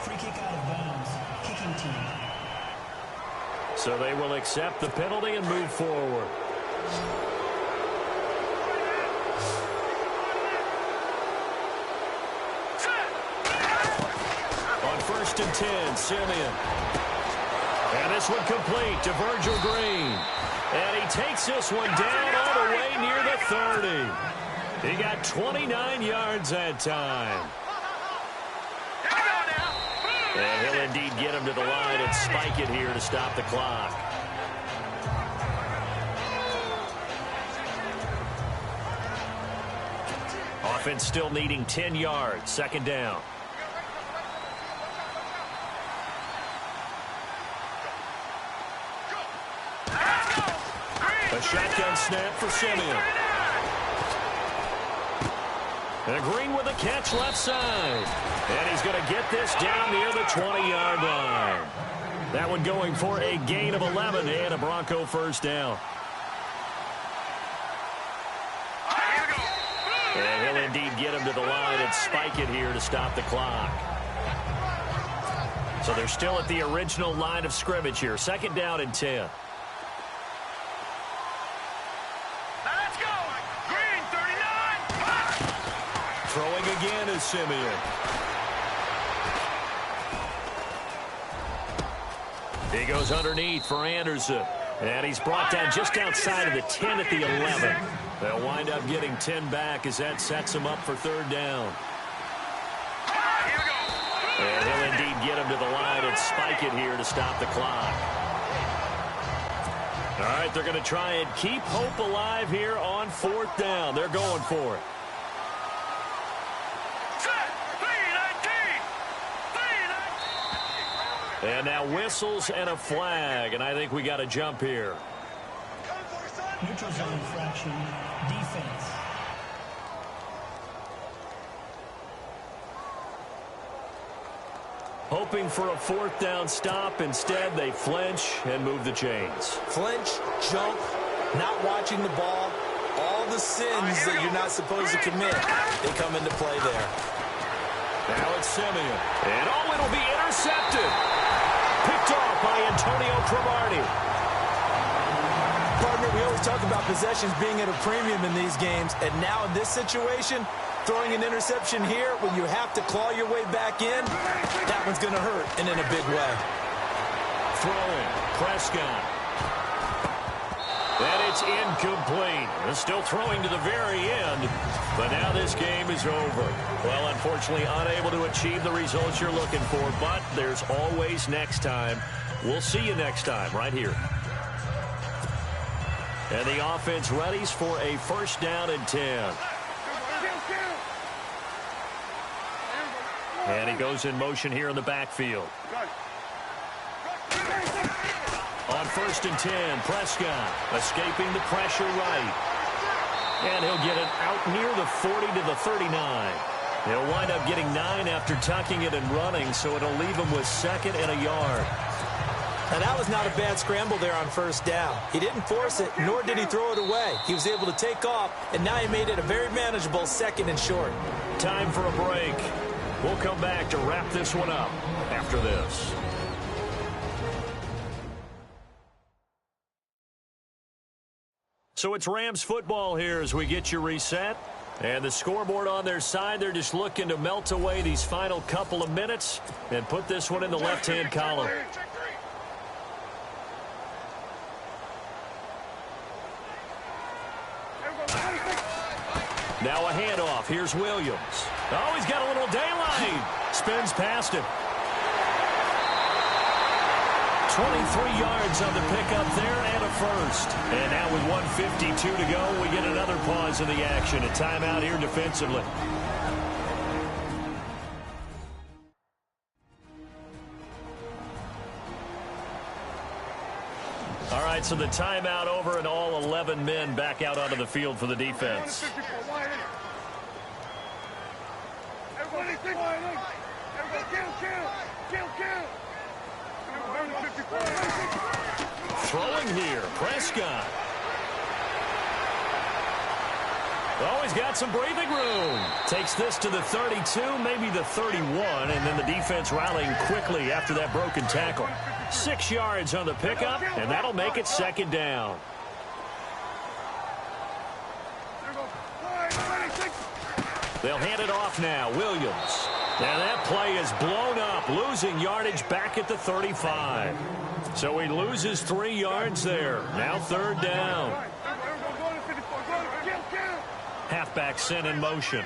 Free kick out of bounds. Kicking team. So they will accept the penalty and move forward. On 1st and 10, Simeon. And this one complete to Virgil Green. And he takes this one down all the way near the 30. He got 29 yards that time. And he'll indeed get him to the line and spike it here to stop the clock. Offense still needing 10 yards. Second down. A shotgun snap for Simeon. And Green with a catch left side. And he's going to get this down near the 20-yard line. That one going for a gain of 11 and a Bronco first down. And he'll indeed get him to the line and spike it here to stop the clock. So they're still at the original line of scrimmage here. Second down and 10. Throwing again is Simeon. He goes underneath for Anderson. And he's brought down just outside of the 10 at the 11. They'll wind up getting 10 back as that sets him up for third down. And he'll indeed get him to the line and spike it here to stop the clock. All right, they're going to try and keep hope alive here on fourth down. They're going for it. And now whistles and a flag, and I think we got a jump here. Neutral zone infraction. Defense. Hoping for a fourth down stop. Instead, they flinch and move the chains. Flinch, jump, not watching the ball. All the sins that you're not supposed to commit, they come into play there. Now it's Simeon. And it'll be intercepted. Picked off by Antonio Cromartie. Partner, we always talk about possessions being at a premium in these games, and now in this situation, throwing an interception here when you have to claw your way back in, that one's going to hurt, and in a big way. Throwing, Prescott. And it's incomplete. They're still throwing to the very end, but now this game is over. Well, unfortunately, unable to achieve the results you're looking for, but there's always next time. We'll see you next time right here. And the offense readies for a first down and 10. And he goes in motion here in the backfield. On 1st and 10, Prescott escaping the pressure right. And he'll get it out near the 40 to the 39. He'll wind up getting 9 after tucking it and running, so it'll leave him with second and a yard. Now, that was not a bad scramble there on first down. He didn't force it, nor did he throw it away. He was able to take off, and now he made it a very manageable 2nd and short. Time for a break. We'll come back to wrap this one up after this. So it's Rams football here as we get you reset. And the scoreboard on their side, they're just looking to melt away these final couple of minutes and put this one in the left-hand column. Now a handoff. Here's Williams. Oh, he's got a little daylight. Spins past him. 23 yards on the pickup there and a first. And now with 1:52 to go, we get another pause in the action. A timeout here defensively. All right, so the timeout over and all 11 men back out onto the field for the defense. Throwing here, Prescott. Oh, he's got some breathing room. Takes this to the 32, maybe the 31, and then the defense rallying quickly after that broken tackle. 6 yards on the pickup, and that'll make it 2nd down. They'll hand it off now. Williams. And that play is blown up, losing yardage back at the 35. So he loses 3 yards there. Now 3rd down. Halfback sent in motion.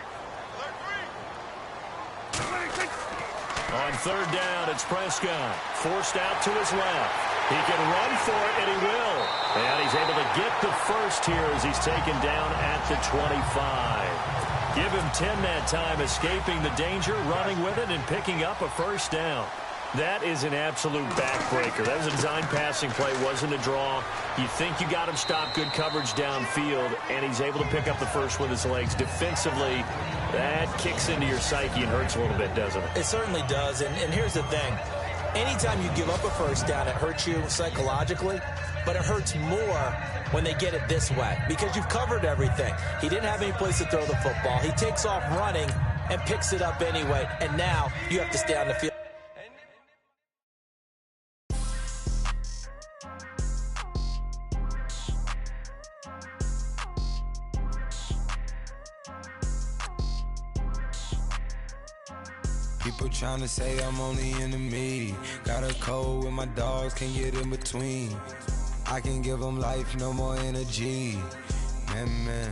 On 3rd down, it's Prescott. Forced out to his left. He can run for it, and he will. And he's able to get the first here as he's taken down at the 25. Give him 10 that time, escaping the danger, running with it, and picking up a first down. That is an absolute backbreaker. That was a design passing play, wasn't a draw. You think you got him stopped, good coverage downfield, and he's able to pick up the first with his legs. Defensively, that kicks into your psyche and hurts a little bit, doesn't it? It certainly does, and here's the thing. Anytime you give up a first down, it hurts you psychologically, but it hurts more when they get it this way because you've covered everything. He didn't have any place to throw the football. He takes off running and picks it up anyway, and now you have to stay on the field. People trying to say I'm only enemy. Got a cold with my dogs, can't get in between. I can give them life, no more energy. Man,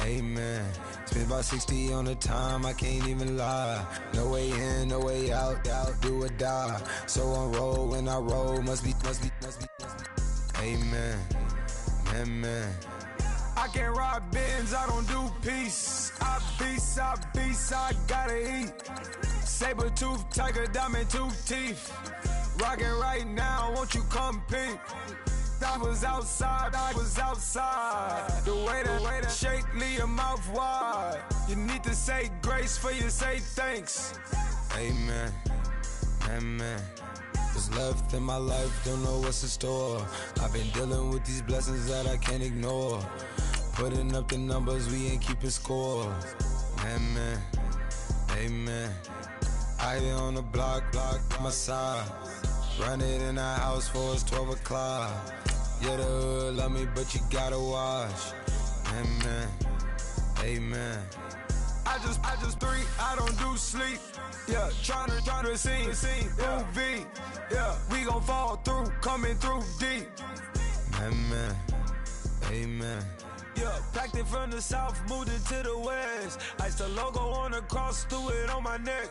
amen. Spent about 60 on the time, I can't even lie. No way in, no way out, do or die. So on roll, when I roll, must be. Amen, man. I can't ride Benz, I don't do peace. I beast, I gotta eat. Saber tooth, tiger, diamond tooth teeth. Rockin' right now, won't you come peep? I was outside. The way that shake, leave your mouth wide. You need to say grace for you say thanks. Amen, amen. What's left in my life, don't know what's in store. I've been dealing with these blessings that I can't ignore. Putting up the numbers, we ain't keeping score. Amen, amen. I here on the block, my side. Run it in the house for us 12 o'clock. Yeah, the hood love me, but you gotta watch. Amen, amen. I just three, I don't do sleep. Yeah, trying to see movie. Yeah, we gon' fall through, coming through deep. Amen, amen. Yeah, packed it from the south, moved it to the west. Iced the logo on the cross, threw it on my neck.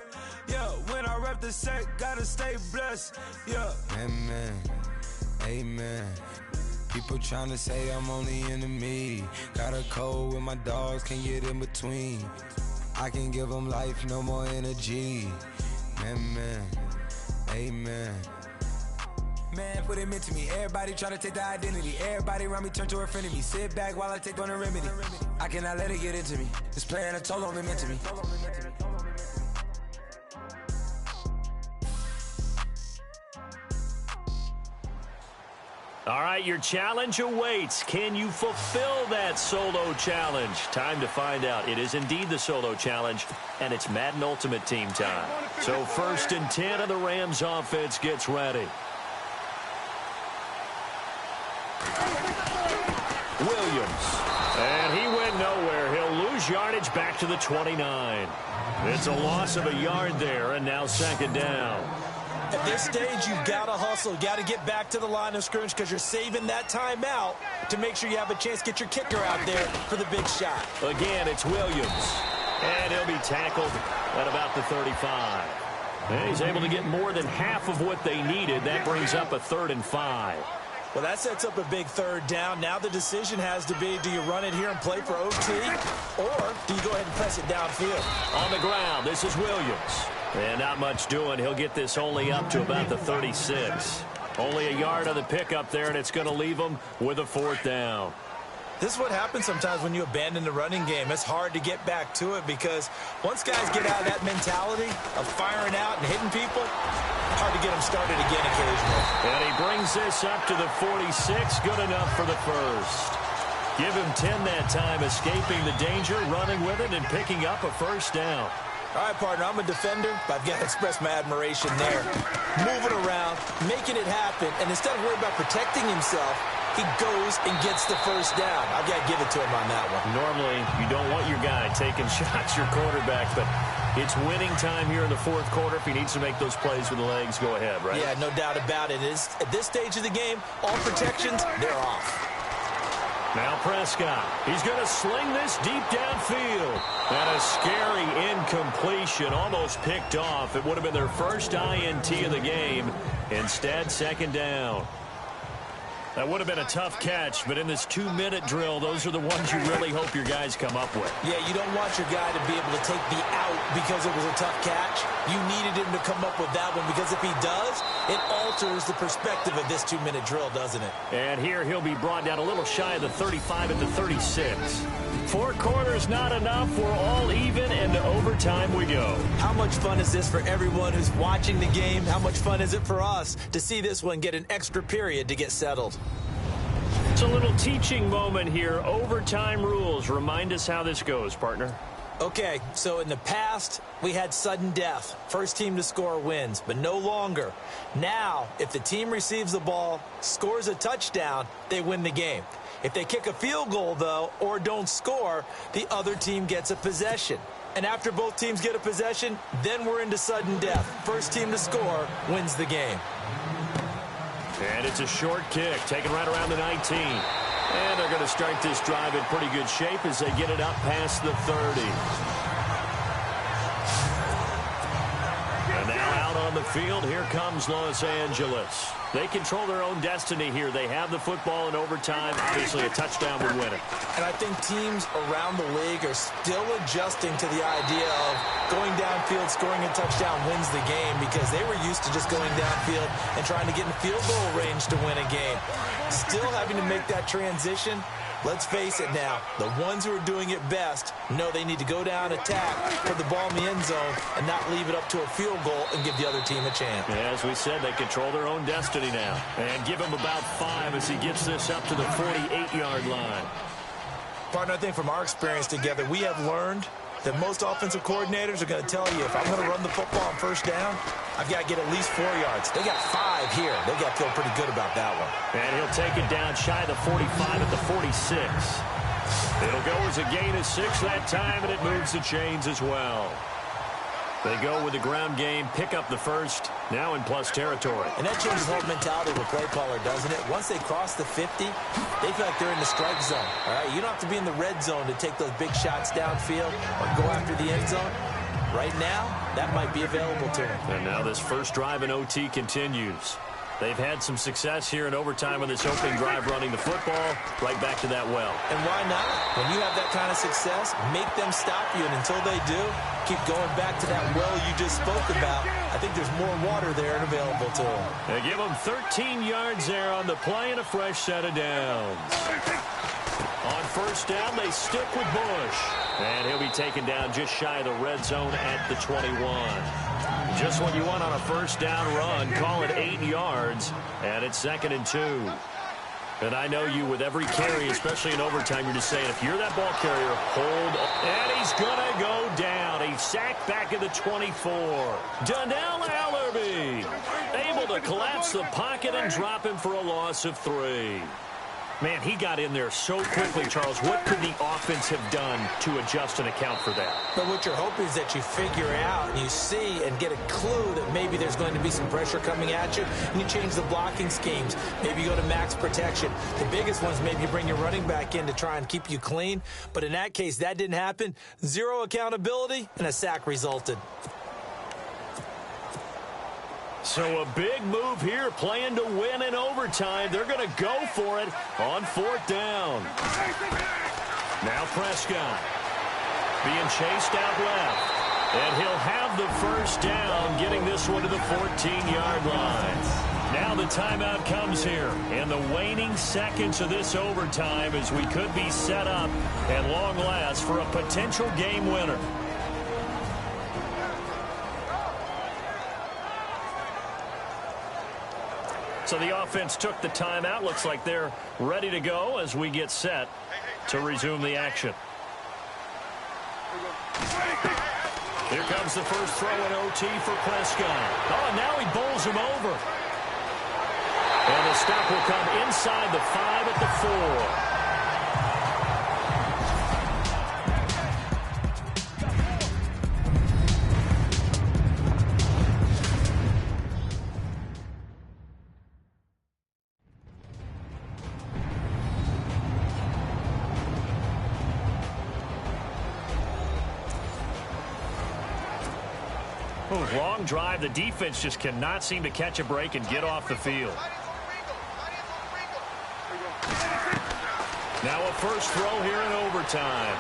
Yeah, when I rep the set, gotta stay blessed. Yeah, amen, amen. People trying to say I'm only enemy. Got a cold with my dogs, can't get in between. I can give them life, no more energy. Amen, amen. Man, what it meant to me. Everybody try to take the identity. Everybody around me turn to a friend of me. Sit back while I take on a remedy. I cannot let it get into me. It's playing a toll on me, meant to me. All right, your challenge awaits. Can you fulfill that solo challenge? Time to find out. It is indeed the solo challenge, and it's Madden Ultimate Team time. So 1st and 10, and the Rams offense gets ready. Williams. And he went nowhere. He'll lose yardage back to the 29. It's a loss of a yard there, and now 2nd down. At this stage, you've got to hustle. You've got to get back to the line of scrimmage because you're saving that timeout to make sure you have a chance to get your kicker out there for the big shot. Again, it's Williams. And he'll be tackled at about the 35. And he's able to get more than half of what they needed. That brings up a 3rd and 5. Well, that sets up a big 3rd down. Now the decision has to be, do you run it here and play for OT, or do you go ahead and press it downfield? On the ground, this is Williams. And not much doing. He'll get this only up to about the 36. Only a yard on the pickup there, and it's going to leave him with a 4th down. This is what happens sometimes when you abandon the running game. It's hard to get back to it because once guys get out of that mentality of firing out and hitting people, hard to get them started again occasionally. And he brings this up to the 46. Good enough for the 1st. Give him 10 that time, escaping the danger, running with it, and picking up a 1st down. All right, partner, I'm a defender, but I've got to express my admiration there. Moving around, making it happen, and instead of worrying about protecting himself, he goes and gets the 1st down. I've got to give it to him on that one. Normally, you don't want your guy taking shots, your quarterback, but it's winning time here in the 4th quarter. If he needs to make those plays with the legs, go ahead, right? Yeah, no doubt about it. At this stage of the game, all protections, they're off. Now Prescott. He's going to sling this deep downfield. And a scary incompletion, almost picked off. It would have been their first INT of the game. Instead, 2nd down. That would have been a tough catch, but in this 2-minute drill, those are the ones you really hope your guys come up with. Yeah, you don't want your guy to be able to take the out because it was a tough catch. You needed him to come up with that one because if he does, it alters the perspective of this 2-minute drill, doesn't it? And here he'll be brought down a little shy of the 35 at the 36. 4 quarters not enough. We're all even, and to overtime we go. How much fun is this for everyone who's watching the game? How much fun is it for us to see this one get an extra period to get settled? It's a little teaching moment here. Overtime rules. Remind us how this goes, partner. Okay, so in the past, we had sudden death. First team to score wins, but no longer. Now, if the team receives the ball, scores a touchdown, they win the game. If they kick a field goal, though, or don't score, the other team gets a possession. And after both teams get a possession, then we're into sudden death. First team to score wins the game. And it's a short kick, taken right around the 19. And they're going to start this drive in pretty good shape as they get it up past the 30. And now out on the field, here comes Los Angeles. They control their own destiny here. They have the football in overtime. Obviously, a touchdown would win it. And I think teams around the league are still adjusting to the idea of going downfield, scoring a touchdown wins the game because they were used to just going downfield and trying to get in field goal range to win a game. Still having to make that transition. Let's face it now, the ones who are doing it best know they need to go down, attack, put the ball in the end zone, and not leave it up to a field goal and give the other team a chance. Yeah, as we said, they control their own destiny now. And give him about 5 as he gets this up to the 48-yard line. Partner, I think from our experience together, we have learned that most offensive coordinators are going to tell you, if I'm going to run the football on 1st down, I've got to get at least 4 yards. They got 5 here. They got to feel pretty good about that one. And he'll take it down shy of the 45 at the 46. It'll go as a gain of 6 that time, and it moves the chains as well. They go with the ground game, pick up the 1st, now in plus territory. And that changes the whole mentality of a play caller, doesn't it? Once they cross the 50, they feel like they're in the strike zone. All right, you don't have to be in the red zone to take those big shots downfield or go after the end zone. Right now, that might be available to them. And now this first drive in OT continues. They've had some success here in overtime on this opening drive running the football right back to that well. And why not? When you have that kind of success, make them stop you. And until they do, keep going back to that well you just spoke about. I think there's more water there and available to them. They give them 13 yards there on the play and a fresh set of downs. On 1st down, they stick with Bush. And he'll be taken down just shy of the red zone at the 21. Just what you want on a 1st down run. Call it 8 yards. And it's 2nd and 2. And I know you, with every carry, especially in overtime, you're just saying, if you're that ball carrier, hold on. And he's going to go down. He's sacked back at the 24. Donnell Allerby able to collapse the pocket and drop him for a loss of 3. Man, he got in there so quickly, Charles. What could the offense have done to adjust and account for that? But what you're hoping is that you figure out and you see and get a clue that maybe there's going to be some pressure coming at you, and you change the blocking schemes. Maybe you go to max protection. The biggest ones, maybe you bring your running back in to try and keep you clean. But in that case, that didn't happen. 0 accountability, and a sack resulted. So a big move here, playing to win in overtime. They're going to go for it on 4th down. Now Prescott being chased out left. And he'll have the first down, getting this one to the 14-yard line. Now the timeout comes here. And the waning seconds of this overtime as we could be set up at long last for a potential game winner. So the offense took the timeout. Looks like they're ready to go as we get set to resume the action. Here comes the first throw in OT for Prescott. Oh, and now he bowls him over. And the stop will come inside the 5 at the 4. Long drive. The defense just cannot seem to catch a break and get off the field. Now a first throw here in overtime.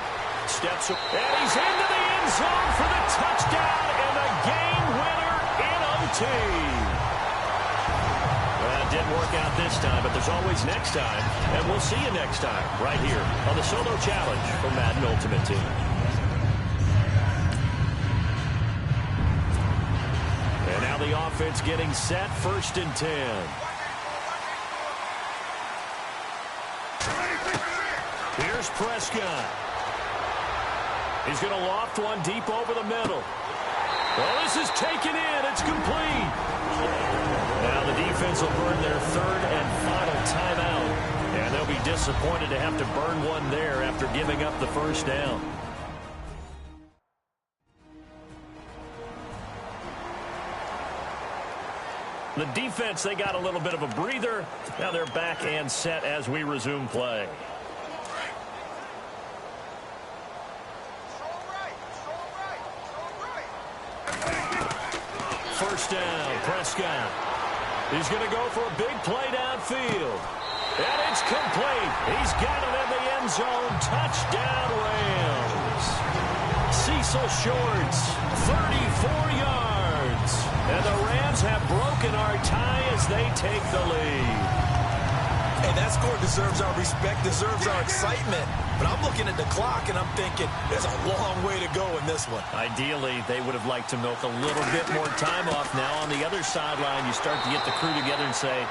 Steps up, and he's into the end zone for the touchdown and the game winner in OT. Well, it didn't work out this time, but there's always next time, and we'll see you next time right here on the Solo Challenge for Madden Ultimate Team. And now the offense getting set, 1st and 10. Here's Prescott. He's going to loft one deep over the middle. Well, this is taken in. It's complete. Now the defense will burn their 3rd and final timeout. And they'll be disappointed to have to burn one there after giving up the first down. The defense, they got a little bit of a breather. Now they're back and set as we resume play. First down, Prescott. He's going to go for a big play downfield. And it's complete. He's got it in the end zone. Touchdown, Rams. Cecil Shorts, 34 yards. And the Rams have broken our tie as they take the lead. Hey, that score deserves our respect, deserves our excitement. But I'm looking at the clock, and I'm thinking there's a long way to go in this one. Ideally, they would have liked to milk a little bit more time off. Now on the other sideline, you start to get the crew together and say,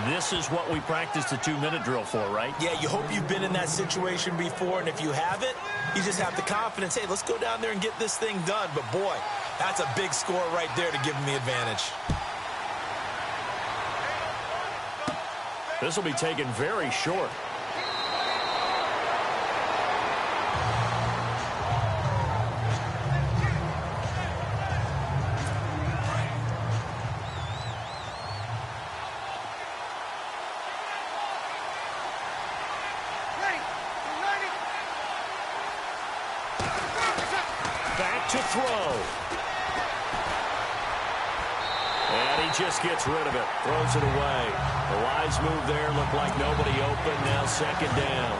this is what we practiced the 2-minute drill for, right? Yeah, you hope you've been in that situation before, and if you haven't, you just have the confidence, hey, let's go down there and get this thing done. But, boy, that's a big score right there to give them the advantage. This will be taken very short. Back to throw. And he just gets rid of it. Throws it away. The wise move there. Looked like nobody open. Now 2nd down.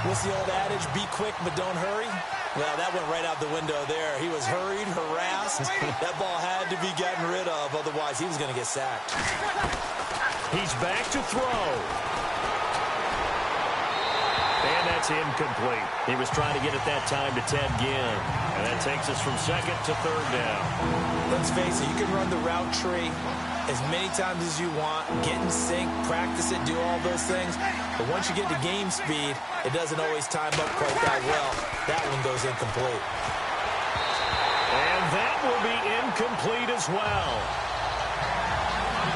What's the old adage? Be quick, but don't hurry. Well, that went right out the window there. He was hurried, harassed. That ball had to be gotten rid of. Otherwise, he was going to get sacked. He's back to throw. And that That's incomplete. He was trying to get it that time to Ted Ginn. And that takes us from second to third down. Let's face it, you can run the route tree as many times as you want, get in sync, practice it, do all those things. But once you get to game speed, it doesn't always time up quite that well. That one goes incomplete. And that will be incomplete as well.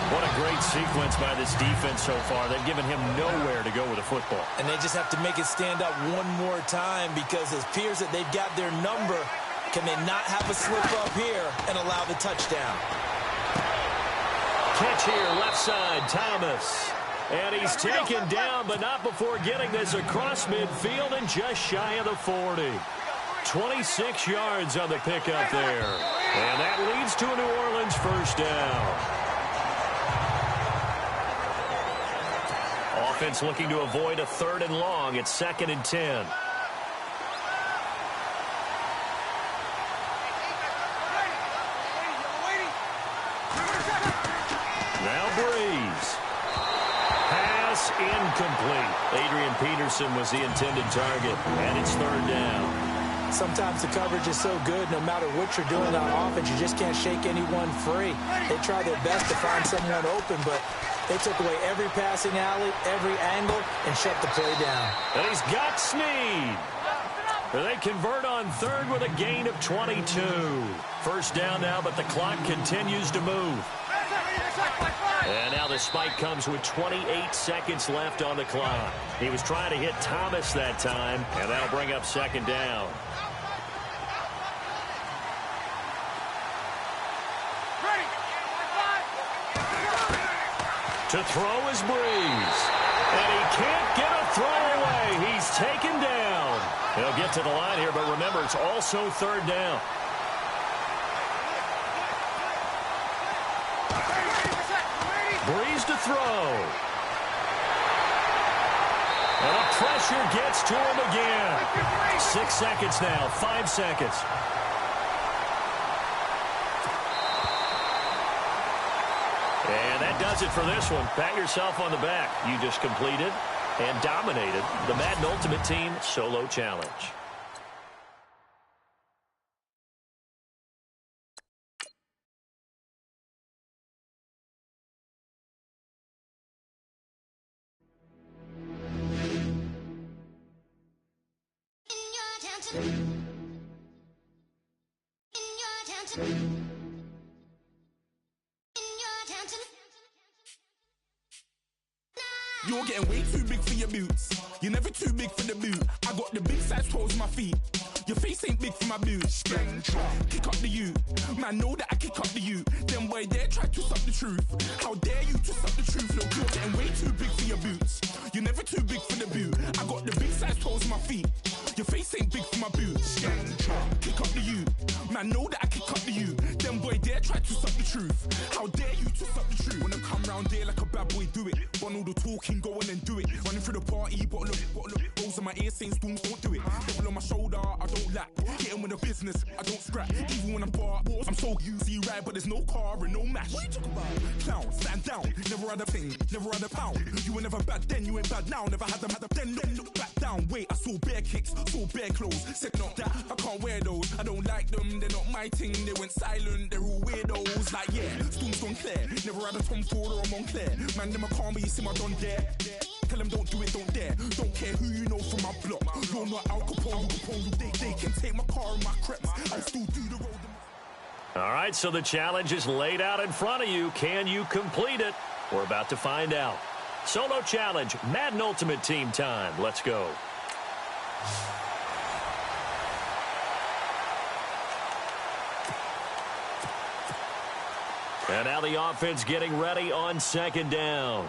What a great sequence by this defense so far. They've given him nowhere to go with the football. And they just have to make it stand up one more time because it appears that they've got their number. Can they not have a slip up here and allow the touchdown? Catch here, left side, Thomas. And he's taken down, but not before getting this across midfield and just shy of the 40. 26 yards on the pickup there. And that leads to a New Orleans first down. Offense looking to avoid a 3rd and long. It's 2nd and 10. Now Breeze. Pass incomplete. Adrian Peterson was the intended target, and it's 3rd down. Sometimes the coverage is so good, no matter what you're doing on offense, you just can't shake anyone free. They try their best to find someone open, but they took away every passing alley, every angle, and shut the play down. And he's got Snead. They convert on 3rd with a gain of 22. First down now, but the clock continues to move. And now the spike comes with 28 seconds left on the clock. He was trying to hit Thomas that time, and that'll bring up 2nd down. To throw is Breeze. And he can't get a throw away. He's taken down. He'll get to the line here, but remember, it's also 3rd down. Breeze to throw. And the pressure gets to him again. 6 seconds now, 5 seconds. And that does it for this one. Pat yourself on the back. You just completed and dominated the Madden Ultimate Team Solo Challenge. You're getting way too big for your boots. You're never too big for the boot. I got the big size toes on my feet. Your face ain't big for my boots. Kick up the you. Man, know that I kick up the you. Then boy dare try to twist up the truth. How dare you twist up the truth? Look, you're getting way too big for your boots. You're never too big for the boot. I got the big size toes on my feet. Your face ain't big for my boots. Kick up the you. Man, know that I kick up the you. Then boy dare try to twist up the truth. How dare you twist up the truth? Wanna come round there like a bad boy, do it. Want all the talking, go on and do it. Running through the party, bottle up. Rolls in my ear saying storms, don't do it. Double on my shoulder, I don't lack. Getting with the business, I don't scrap. Even when I'm bar, I'm so easy ride, but there's no car and no match. What you talking about? Clown, stand down. Never had a thing, never had a pound. You were never bad then, you ain't bad now. Never had them, then look back down. Wait, I saw bare kicks, saw bare clothes. Said not that, I can't wear those. I don't like them, they're not my thing. They went silent, they're all weirdos. Like yeah, storms gone clear. Never had a Tom Ford or a Montclair. Man, them a calm, but you see my don there. Tell them don't do it, don't dare. Don't care who you know from my block. You're not Al Capone, they can take my car and my creps. I still do the road. All right, so the challenge is laid out in front of you. Can you complete it? We're about to find out. Solo challenge, Madden Ultimate Team time. Let's go. And now the offense getting ready on 2nd down.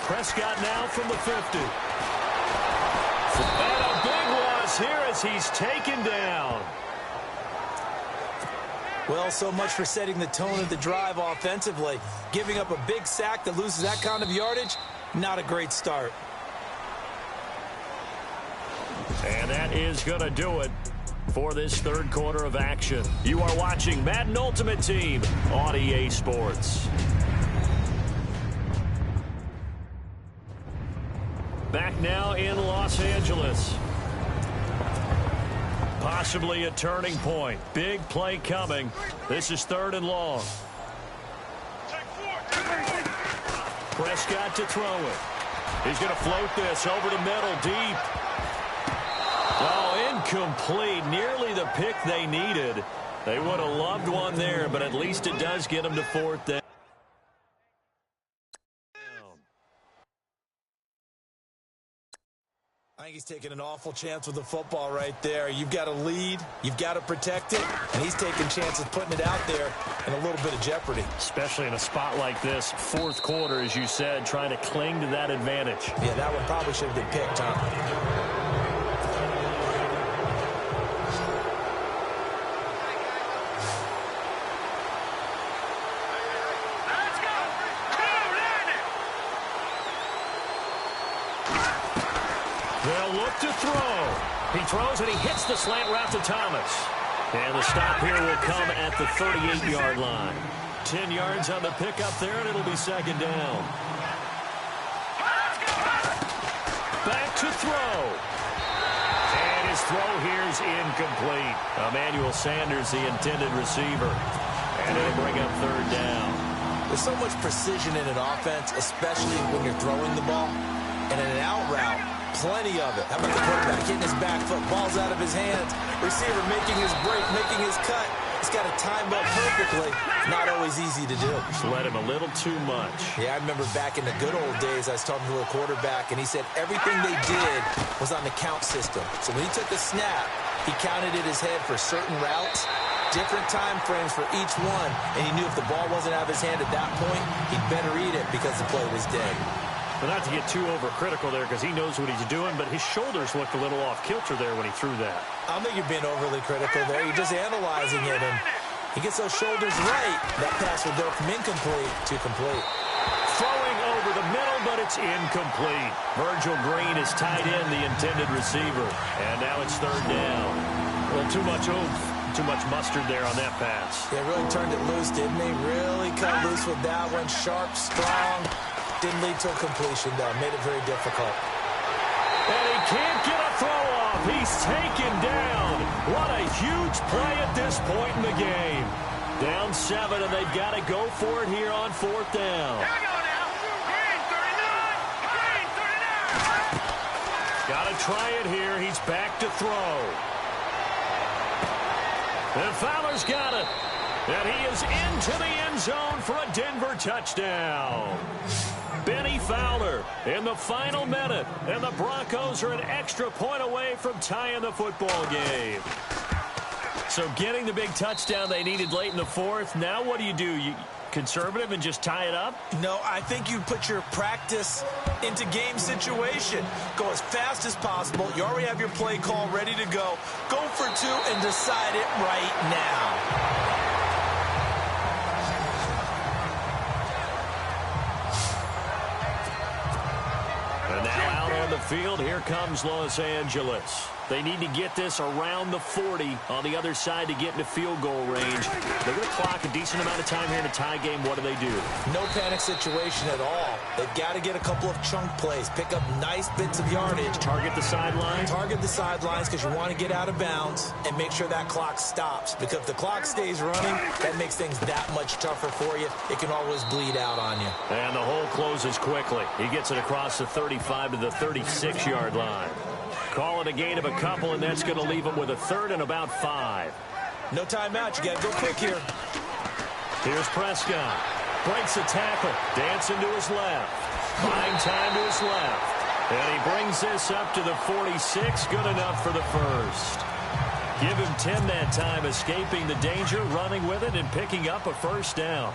Prescott now from the 50. And a big loss here as he's taken down. Well, so much for setting the tone of the drive offensively. Giving up a big sack that loses that kind of yardage, not a great start. And that is going to do it for this 3rd quarter of action. You are watching Madden Ultimate Team on EA Sports. now in Los Angeles. Possibly a turning point. Big play coming. This is 3rd and long. Prescott to throw it. He's going to float this over the middle, deep. Oh, incomplete. Nearly the pick they needed. They would have loved one there, but at least it does get them to 4th down. I think he's taking an awful chance with the football right there. You've got to lead. You've got to protect it. And he's taking chances putting it out there in a little bit of jeopardy. Especially in a spot like this, 4th quarter, as you said, trying to cling to that advantage. Yeah, that one probably should have been picked, huh? They'll look to throw. He throws and he hits the slant route to Thomas. And the stop here will come at the 38-yard line. 10 yards on the pickup there, and it'll be 2nd down. Back to throw. And his throw here is incomplete. Emmanuel Sanders, the intended receiver. And it'll bring up 3rd down. There's so much precision in an offense, especially when you're throwing the ball. And in an out route, plenty of it. How about the quarterback hitting his back foot, ball's out of his hands. Receiver making his break, making his cut. He's got it timed up perfectly. Not always easy to do. Just let him a little too much. Yeah, I remember back in the good old days, I was talking to a quarterback, and he said everything they did was on the count system. So when he took the snap, he counted in his head for certain routes, different time frames for each one, and he knew if the ball wasn't out of his hand at that point, he'd better eat it because the play was dead. Well, not to get too overcritical there because he knows what he's doing, but his shoulders looked a little off kilter there when he threw that. I don't think you're being overly critical there. You're just analyzing it, and he gets those shoulders right. That pass will go from incomplete to complete. Throwing over the middle, but it's incomplete. Virgil Green is tied in, the intended receiver. And now it's 3rd down. Well, too much oomph, too much mustard there on that pass. They really turned it loose, didn't they? Really cut loose with that one. Sharp, strong. Didn't lead to a completion, though. Made it very difficult. And he can't get a throw off. He's taken down. What a huge play at this point in the game. Down 7, and they've got to go for it here on 4th down. Here we go now. Green 39. Green 39. Got to try it here. He's back to throw. And Fowler's got it. And he is into the end zone for a Denver touchdown. Benny Fowler in the final minute, and the Broncos are an extra point away from tying the football game. So getting the big touchdown they needed late in the 4th, now what do? You conservative and just tie it up? No, I think you put your practice into game situation. Go as fast as possible. You already have your play call ready to go. Go for 2 and decide it right now. And now out on the field, here comes Los Angeles. They need to get this around the 40 on the other side to get into field goal range. They're going to clock a decent amount of time here in a tie game. What do? No panic situation at all. They've got to get a couple of chunk plays, pick up nice bits of yardage. Target the sidelines? Target the sidelines because you want to get out of bounds and make sure that clock stops. Because if the clock stays running, that makes things that much tougher for you. It can always bleed out on you. And the hole closes quickly. He gets it across the 35 to the 36-yard line. Call it a gain of a couple, and that's going to leave them with a 3rd and about 5. No timeout. You got to go quick here. Here's Prescott. Breaks a tackle. Dancing to his left. Buying time to his left. And he brings this up to the 46. Good enough for the 1st. Give him 10 that time, escaping the danger, running with it, and picking up a 1st down.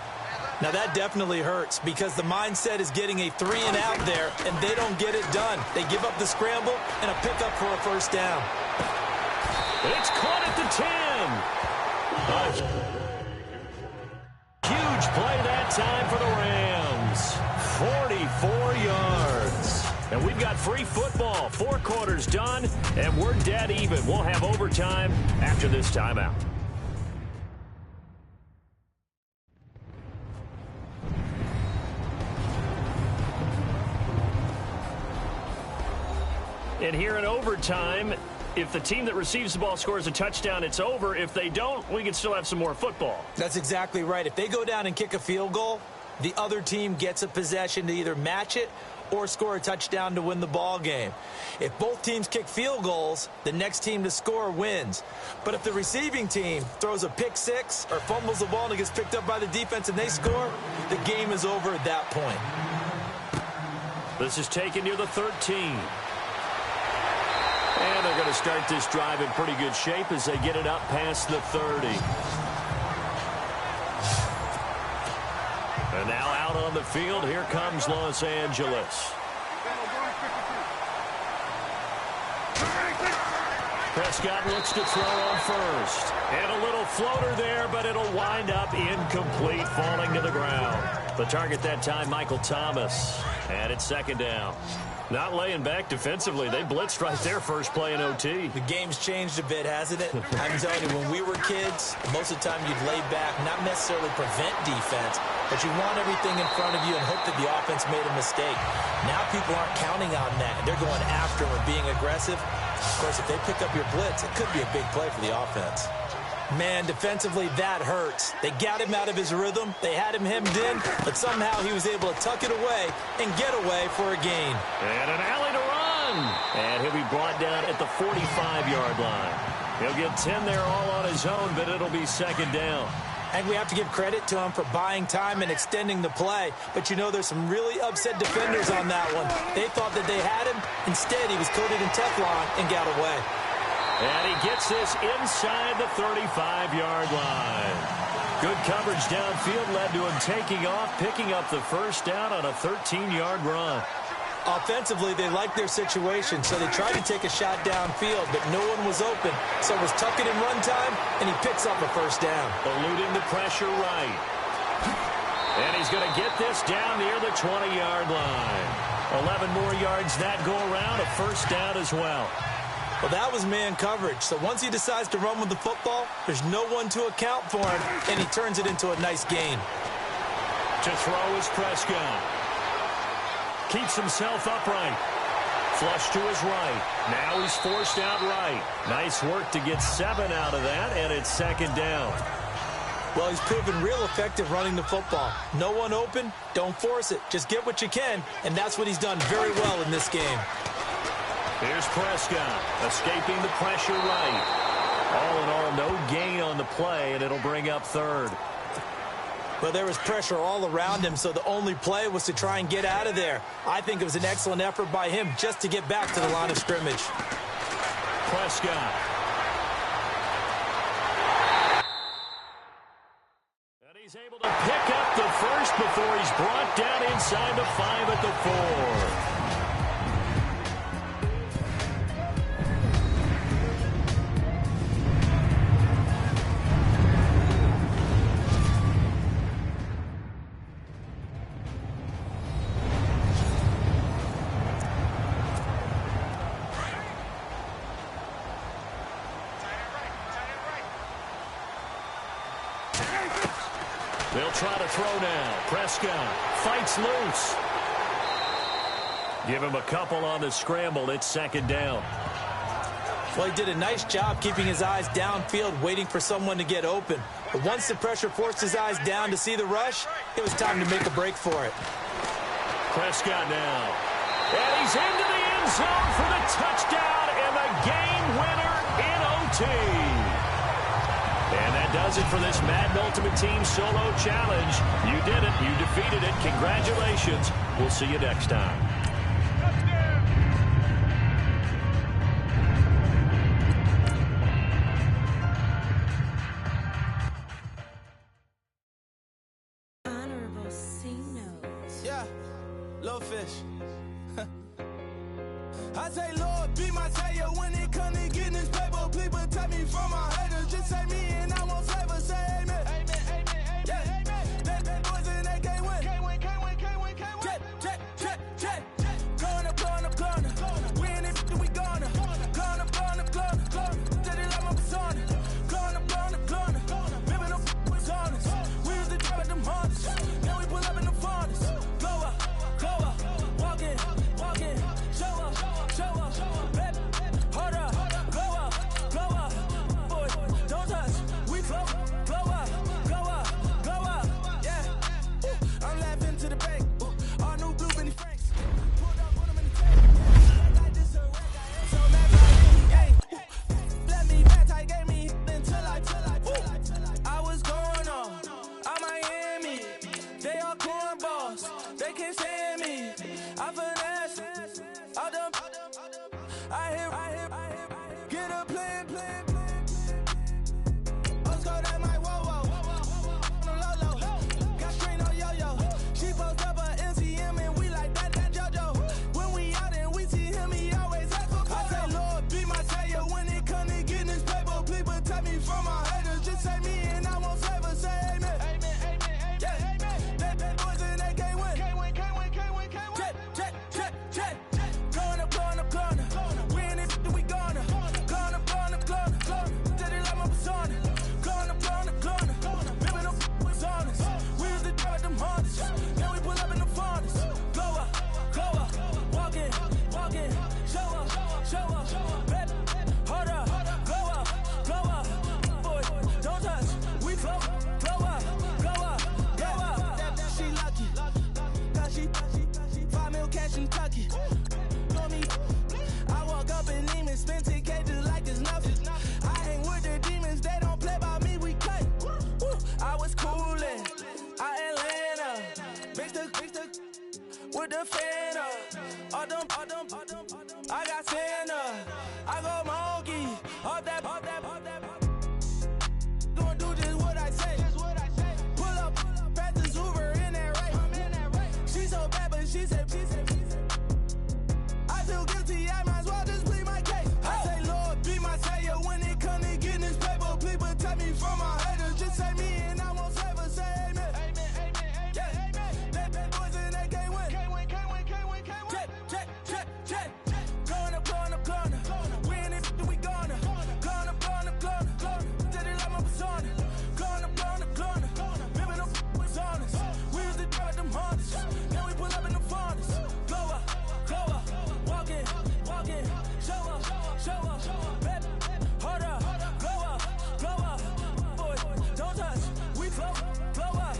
Now, that definitely hurts because the mindset is getting a 3 and out there, and they don't get it done. They give up the scramble and a pickup for a 1st down. It's caught at the 10. Huge play that time for the Rams. 44 yards. And we've got free football. 4 quarters done, and we're dead even. We'll have overtime after this timeout. And here in overtime, if the team that receives the ball scores a touchdown, it's over. If they don't, we can still have some more football. That's exactly right. If they go down and kick a field goal, the other team gets a possession to either match it or score a touchdown to win the ball game. If both teams kick field goals, the next team to score wins. But if the receiving team throws a pick six or fumbles the ball and it gets picked up by the defense and they score, the game is over at that point. This is taken near the 13. And they're going to start this drive in pretty good shape as they get it up past the 30. And now out on the field, here comes Los Angeles. Prescott looks to throw on first. And a little floater there, but it'll wind up incomplete, falling to the ground. The target that time, Michael Thomas. And it's second down. Not laying back defensively. They blitzed right there first play in OT. The game's changed a bit, hasn't it? I'm telling you, when we were kids, most of the time you'd lay back, not necessarily prevent defense, but you want everything in front of you and hope that the offense made a mistake. Now people aren't counting on that. They're going after him and being aggressive. Of course, if they pick up your blitz, it could be a big play for the offense. Man, defensively, that hurts. They got him out of his rhythm. They had him hemmed in, but somehow he was able to tuck it away and get away for a gain. And an alley to run. And he'll be brought down at the 45-yard line. He'll get 10 there all on his own, but it'll be second down. And we have to give credit to him for buying time and extending the play. But, you know, there's some really upset defenders on that one. They thought that they had him. Instead, he was coated in Teflon and got away. And he gets this inside the 35-yard line. Good coverage downfield led to him taking off, picking up the first down on a 13-yard run. Offensively, they liked their situation, so they tried to take a shot downfield, but no one was open. So it was tuck it in run time, and he picks up a first down. Eluding the pressure right. And he's going to get this down near the 20-yard line. 11 more yards that go around, a first down as well. Well, that was man coverage. So once he decides to run with the football, there's no one to account for him, and he turns it into a nice gain. To throw is Prescott. Keeps himself upright. Flush to his right. Now he's forced out right. Nice work to get 7 out of that, and it's second down. Well, he's proven real effective running the football. No one open, don't force it. Just get what you can, and that's what he's done very well in this game. Here's Prescott, escaping the pressure right. All in all, no gain on the play, and it'll bring up third. Well, there was pressure all around him, so the only play was to try and get out of there. I think it was an excellent effort by him just to get back to the line of scrimmage. Prescott. And he's able to pick up the first before he's brought down inside the 5 at the 4. They'll try to throw now. Prescott fights loose. Give him a couple on the scramble. It's second down. Well, he did a nice job keeping his eyes downfield, waiting for someone to get open. But once the pressure forced his eyes down to see the rush, it was time to make a break for it. Prescott now. And he's into the end zone for the touchdown and the game winner in OT. And that does it for this Madden Ultimate Team Solo Challenge. You did it. You defeated it. Congratulations. We'll see you next time. Honorable C notes. Yeah, little fish. I say, Lord, be my savior when it comes to getting this paper. Please protect me from my haters. Just say me and I want flavor. Say amen. Amen, amen, amen, yeah. Amen. That boys and they can't win. Can't win, can't win, can't win, can't win. Jet. Blowing up. We in it, we gonna. Blowing up. Steady like my persona. Blowing up. Living up with honest. We used to drive at them Hondas. Now we pull up in the Fondas. Glow up. Walking. Show up. defender. I got Santa. I go monkey. All that. Gonna do just what I say. Pull up, pass the Uber in that race. She so bad, but she said. I feel guilty, I might as well just plead my case. I say, Lord, be my savior when it comes to getting this paper. Please protect me from my haters. Just say me and I won't save her. Say amen. That boys in that can't win. Check. Going up. We in it, we gonna. Going up. Did it like my persona. Going up. Ripping up was honest. We used to drive them Hondas. Now we pull up in the furnace. Glow up. Walking. Show up. Baby, hold up. Glow up. Boy, don't touch. We flow. Glow up.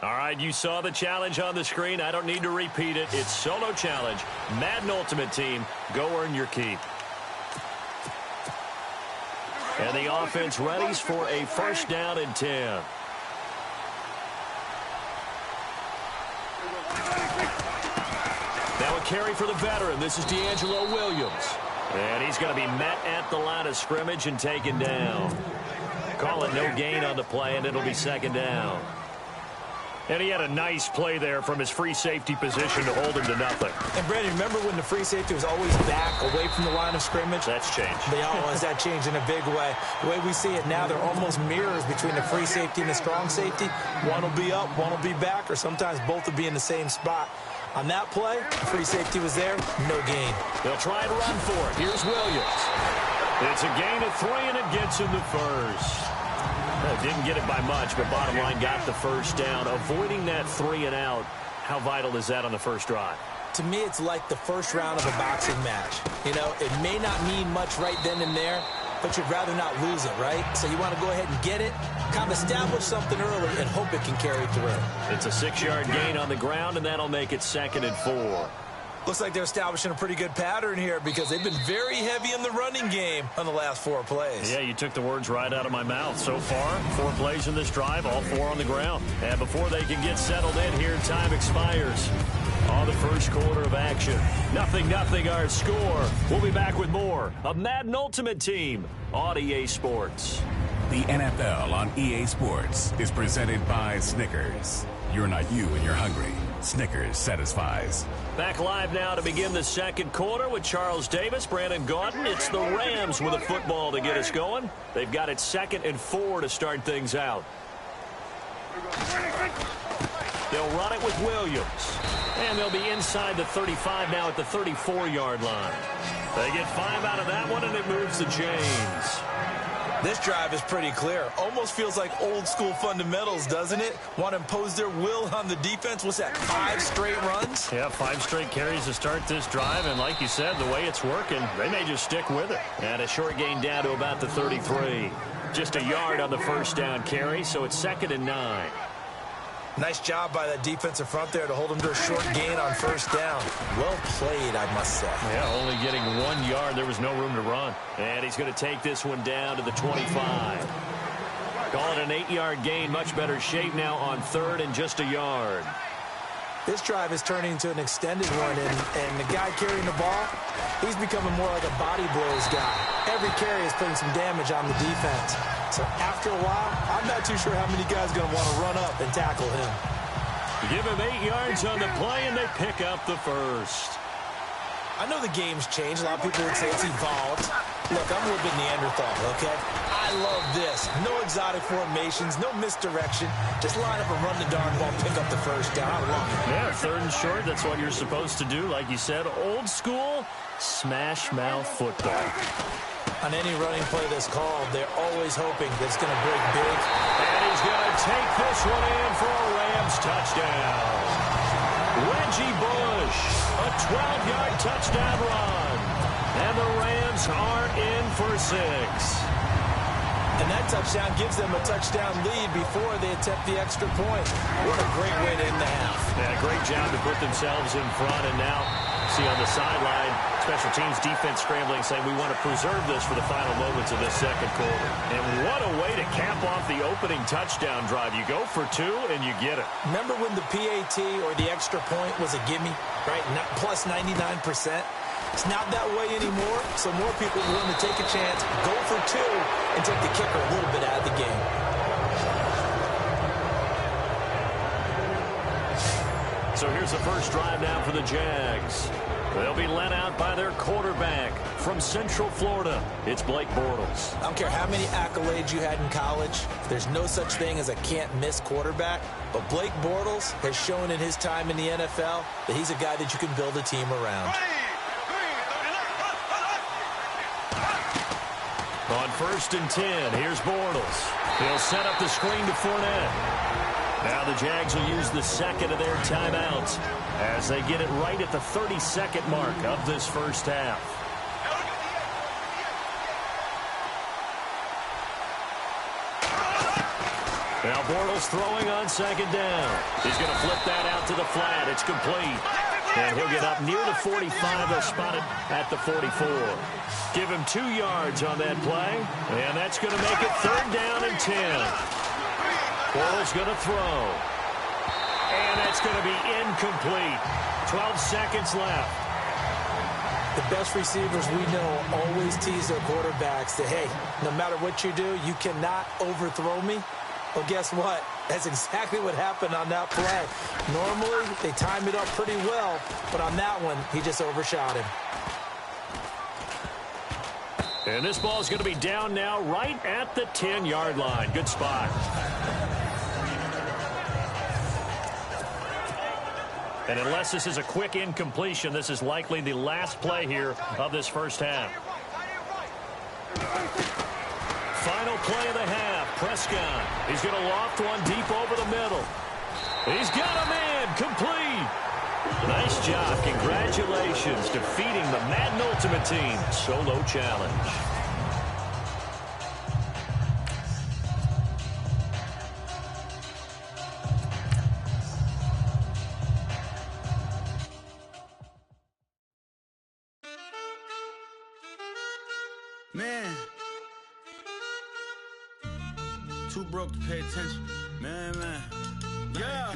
All right, you saw the challenge on the screen. I don't need to repeat it. It's solo challenge. Madden Ultimate Team, go earn your keep. And the offense readies for a first down and 10. Now a carry for the veteran. This is D'Angelo Williams. And he's going to be met at the line of scrimmage and taken down. Call it no gain on the play, and it'll be second down. And he had a nice play there from his free safety position to hold him to nothing. And, Brandon, remember when the free safety was always back away from the line of scrimmage? That's changed. That changed in a big way. The way we see it now, they're almost mirrors between the free safety and the strong safety. One will be up, one will be back, or sometimes both will be in the same spot. On that play, the free safety was there, no gain. They'll try and run for it. Here's Williams. It's a gain of 3, and it gets him the first. Didn't get it by much, but bottom line, got the first down. Avoiding that 3 and out, how vital is that on the first drive? To me, it's like the first round of a boxing match. You know, it may not mean much right then and there, but you'd rather not lose it, right? So you want to go ahead and get it, kind of establish something early, and hope it can carry through. It's a 6-yard gain on the ground, and that'll make it 2nd and 4. Looks like they're establishing a pretty good pattern here because they've been very heavy in the running game on the last 4 plays. Yeah, you took the words right out of my mouth. So far, 4 plays in this drive, all 4 on the ground. And before they can get settled in here, time expires on the first quarter of action. 0-0 our score. We'll be back with more of Madden Ultimate Team on EA Sports. The NFL on EA Sports is presented by Snickers. You're not you when you're hungry. Snickers satisfies. Back live now to begin the second quarter with Charles Davis, Brandon Gaudin. It's the Rams with a football to get us going. They've got it 2nd and 4 to start things out. They'll run it with Williams. And they'll be inside the 35 now at the 34-yard line. They get 5 out of that one, and it moves the chains. This drive is pretty clear. Almost feels like old school fundamentals, doesn't it? Want to impose their will on the defense. What's that, 5 straight runs? Yeah, 5 straight carries to start this drive. And like you said, the way it's working, they may just stick with it. And a short gain down to about the 33. Just a yard on the first down carry, so it's 2nd and 9. Nice job by that defensive front there to hold him to a short gain on first down. Well played, I must say. Yeah, only getting 1 yard. There was no room to run. And he's going to take this one down to the 25. Call it an 8-yard gain. Much better shape now on 3rd and just a yard. This drive is turning into an extended one, and the guy carrying the ball, he's becoming more like a body blows guy. Every carry is putting some damage on the defense. So after a while, I'm not too sure how many guys are going to want to run up and tackle him. Give him 8 yards on the play, and they pick up the first. I know the game's changed. A lot of people would say it's evolved. Look, I'm a little bit Neanderthal, okay? I love this. No exotic formations, no misdirection. Just line up and run the darn ball, pick up the first down. I love it. Yeah, 3rd and short, that's what you're supposed to do. Like you said, old school, smash mouth football. On any running play that's called, they're always hoping that it's going to break big. And he's going to take this one in for a Rams touchdown. Reggie Bush, a 12-yard touchdown run. And the Rams are in for 6. And that touchdown gives them a touchdown lead before they attempt the extra point. What a great way to end the half. Yeah, great job to put themselves in front, and now See on the sideline, special teams defense scrambling, saying we want to preserve this for the final moments of this second quarter. And what a way to cap off the opening touchdown drive. You go for two, and you get it. Remember when the PAT or the extra point was a gimme, right? Plus 99%. It's not that way anymore, so more people are willing to take a chance, go for two, and take the kicker a little bit out of the game. So here's the first drive now for the Jags. They'll be led out by their quarterback from Central Florida. It's Blake Bortles. I don't care how many accolades you had in college. There's no such thing as a can't-miss quarterback. But Blake Bortles has shown in his time in the NFL that he's a guy that you can build a team around. On 1st and 10, here's Bortles. He'll set up the screen to Fournette. Now the Jags will use the second of their timeouts as they get it right at the 30-second mark of this first half. Now Bortles throwing on 2nd down. He's going to flip that out to the flat. It's complete. And he'll get up near the 45. They'll spot it at the 44. Give him 2 yards on that play. And that's going to make it 3rd down and 10. Bortles going to throw. And that's going to be incomplete. 12 seconds left. The best receivers we know always tease their quarterbacks that, hey, no matter what you do, you cannot overthrow me. Well, guess what? That's exactly what happened on that play. Normally, they time it up pretty well, but on that one, he just overshot him. And this ball is going to be down now right at the 10-yard line. Good spot. And unless this is a quick incompletion, this is likely the last play here of this first half. Final play of the half. Prescott. He's going to loft one deep over the middle. He's got a man. Complete. Nice job. Congratulations. Defeating the Madden Ultimate Team. Solo challenge. Man, too broke to pay attention. Man. Yeah.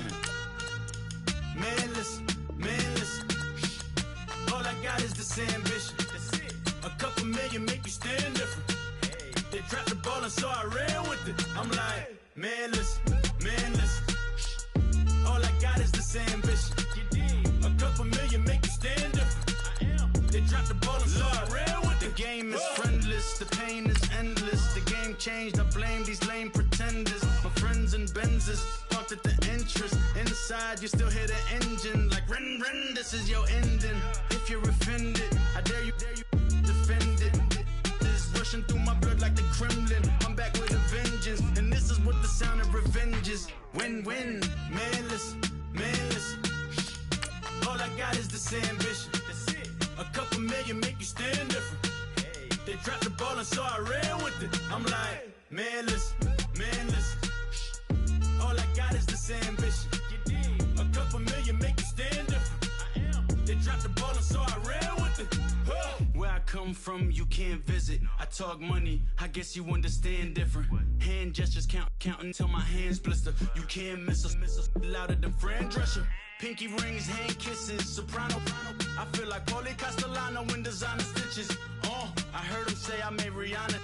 Man, listen. All I got is this ambition. A couple million make you stand different. They dropped the ball and so I ran with it. I'm like, man, listen. All I got is this ambition. A couple million make you stand different. They dropped the ball and so I ran with it. The game is friendless, the pain is endless. The game changed, I blame these lame pretenders. My friends and Benzes parked at the entrance. Inside, you still hear the engine. Like, ren, this is your ending. If you're offended, I dare you defend it. This is rushing through my blood like the Kremlin. I'm back with a vengeance, and this is what the sound of revenge is. Win-win, man, listen. All I got is this ambition. A couple million make you stand different. They dropped the ball and so I ran with it. I'm like, man, listen. All I got is this ambition. A couple million make you stand different. They dropped the ball and so I ran with it. Where I come from, you can't visit. I talk money, I guess you understand different. Hand gestures counting till my hands blister. You can't miss us louder than Fran Drescher. Pinky rings, hand kisses, soprano. I feel like Paulie Castellano in designer stitches. I heard him say I made Rihanna.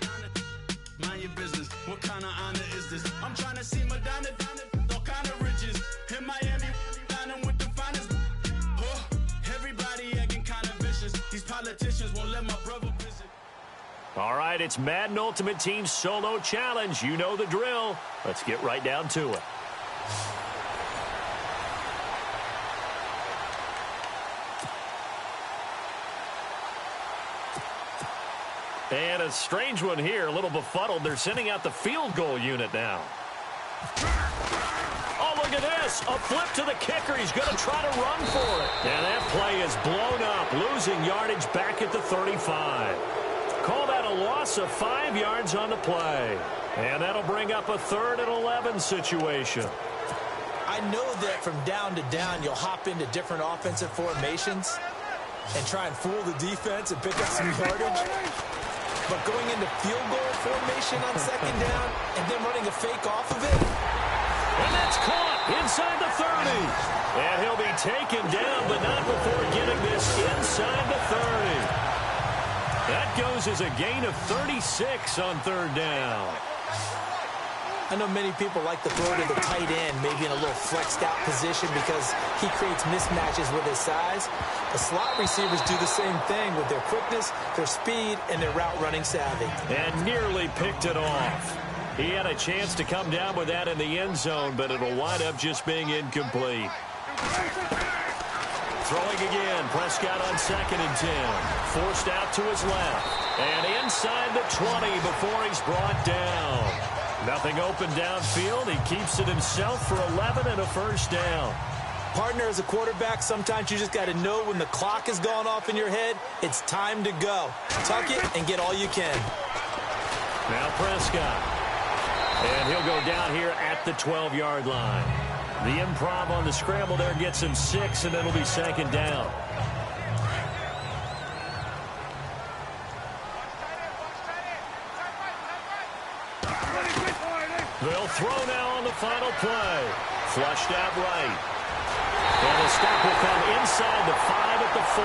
Mind your business, what kind of honor is this? I'm trying to see Madonna, all kind of riches. In Miami, dining with the finest. Everybody acting kind of vicious. These politicians won't let my brother visit. All right, it's Madden Ultimate Team Solo Challenge. You know the drill. Let's get right down to it. And a strange one here, a little befuddled. They're sending out the field goal unit now. Oh, look at this. A flip to the kicker. He's going to try to run for it. And that play is blown up, losing yardage back at the 35. Call that a loss of 5 yards on the play. And that'll bring up a 3rd and 11 situation. I know that from down to down, you'll hop into different offensive formations. and try and fool the defense and pick up some yardage. But going into field goal formation on second down and then running a fake off of it. And that's caught inside the 30. And he'll be taken down, but not before getting this inside the 30. That goes as a gain of 36 on third down. I know many people like to throw to the tight end, maybe in a little flexed out position because he creates mismatches with his size. The slot receivers do the same thing with their quickness, their speed, and their route running savvy. And nearly picked it off. He had a chance to come down with that in the end zone, but it'll wind up just being incomplete. Throwing again, Prescott on 2nd and 10. Forced out to his left. And inside the 20 before he's brought down. Nothing open downfield. He keeps it himself for 11 and a first down. Partner, as a quarterback, sometimes you just got to know when the clock has gone off in your head, it's time to go. Tuck it and get all you can. Now Prescott. And he'll go down here at the 12-yard line. The improv on the scramble there gets him 6, and it'll be second down. They'll throw now on the final play. Flushed out right. And the stop will come inside the 5 at the 4.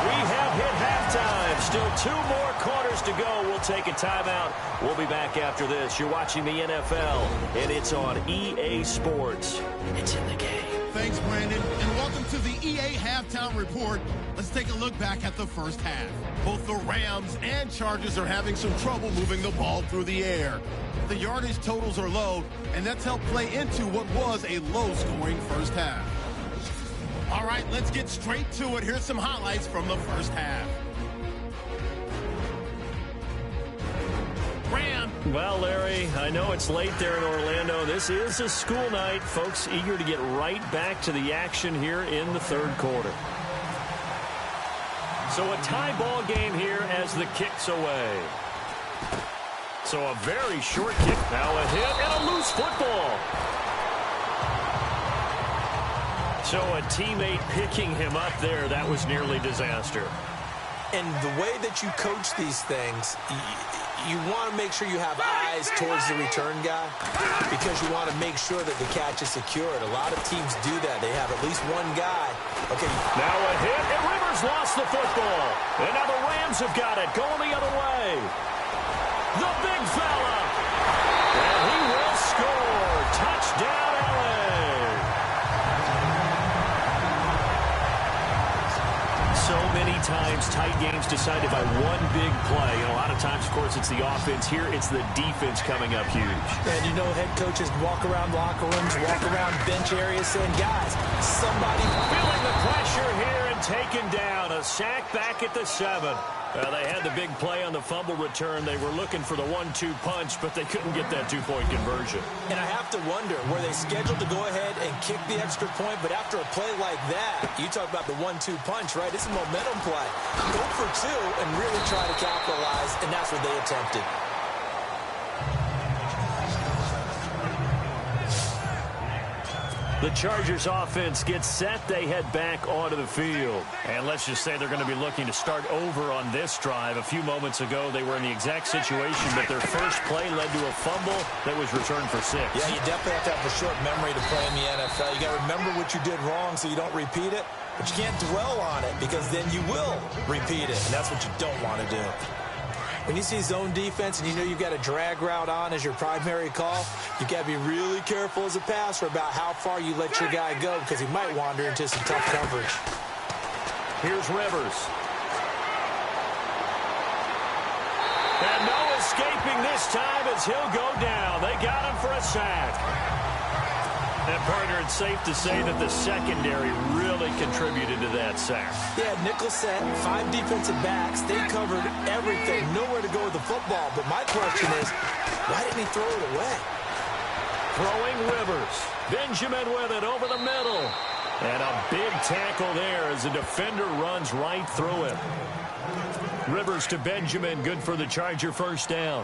We have hit halftime. Still 2 more quarters to go. We'll take a timeout. We'll be back after this. You're watching the NFL, and it's on EA Sports. It's in the game. Thanks, Brandon, and welcome to the EA Halftime Report. Let's take a look back at the first half. Both the Rams and Chargers are having some trouble moving the ball through the air. The yardage totals are low, and that's helped play into what was a low-scoring first half. All right, let's get straight to it. Here's some highlights from the first half. Well, Larry, I know it's late there in Orlando. This is a school night. Folks eager to get right back to the action here in the third quarter. So a tie ball game here as the kick's away. So a very short kick. Now a hit and a loose football. So a teammate picking him up there, that was nearly disaster. And the way that you coach these things, you want to make sure you have eyes towards the return guy because you want to make sure that the catch is secured. A lot of teams do that. They have at least one guy. Okay. Now a hit, and Rivers lost the football. And now the Rams have got it, going the other way. The big fella. And he will score. Touchdown, LA. So many times tight games decided by one big play. And a lot of times, of course, it's the offense. Here, it's the defense coming up huge. And you know head coaches walk around locker rooms, walk around bench areas saying, guys, somebody feeling the pressure here and taken down. A sack back at the 7. They had the big play on the fumble return. They were looking for the 1-2 punch, but they couldn't get that 2-point conversion. And I have to wonder, were they scheduled to go ahead and kick the extra point? But after a play like that, you talk about the 1-2 punch, right? It's a momentum play. Go for 2 and really try to capitalize, and that's what they attempted. The Chargers offense gets set. They head back onto the field. And let's just say they're going to be looking to start over on this drive. A few moments ago, they were in the exact situation, but their first play led to a fumble that was returned for 6. Yeah, you definitely have to have a short memory to play in the NFL. You got to remember what you did wrong so you don't repeat it, but you can't dwell on it because then you will repeat it, and that's what you don't want to do. When you see zone defense and you know you've got a drag route on as your primary call, you've got to be really careful as a passer about how far you let your guy go because he might wander into some tough coverage. Here's Rivers. And no escaping this time as he'll go down. They got him for a sack. And, partner, it's safe to say that the secondary really contributed to that sack. Yeah, nickel set, 5 defensive backs. They covered everything. Nowhere to go with the football. But my question is, why didn't he throw it away? Throwing Rivers. Benjamin with it over the middle. And a big tackle there as the defender runs right through him. Rivers to Benjamin. Good for the Charger first down.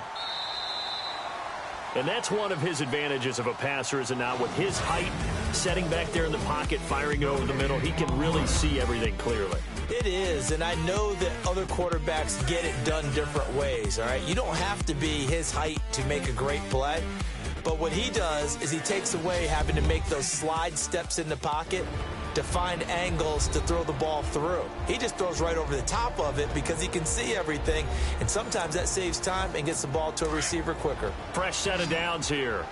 And that's one of his advantages of a passer, is it not? With his height, setting back there in the pocket, firing it over the middle, he can really see everything clearly. It is, and I know that other quarterbacks get it done different ways, all right? You don't have to be his height to make a great play. But what he does is he takes away having to make those slide steps in the pocket to find angles to throw the ball through. He just throws right over the top of it because he can see everything, and sometimes that saves time and gets the ball to a receiver quicker. Fresh set of downs here.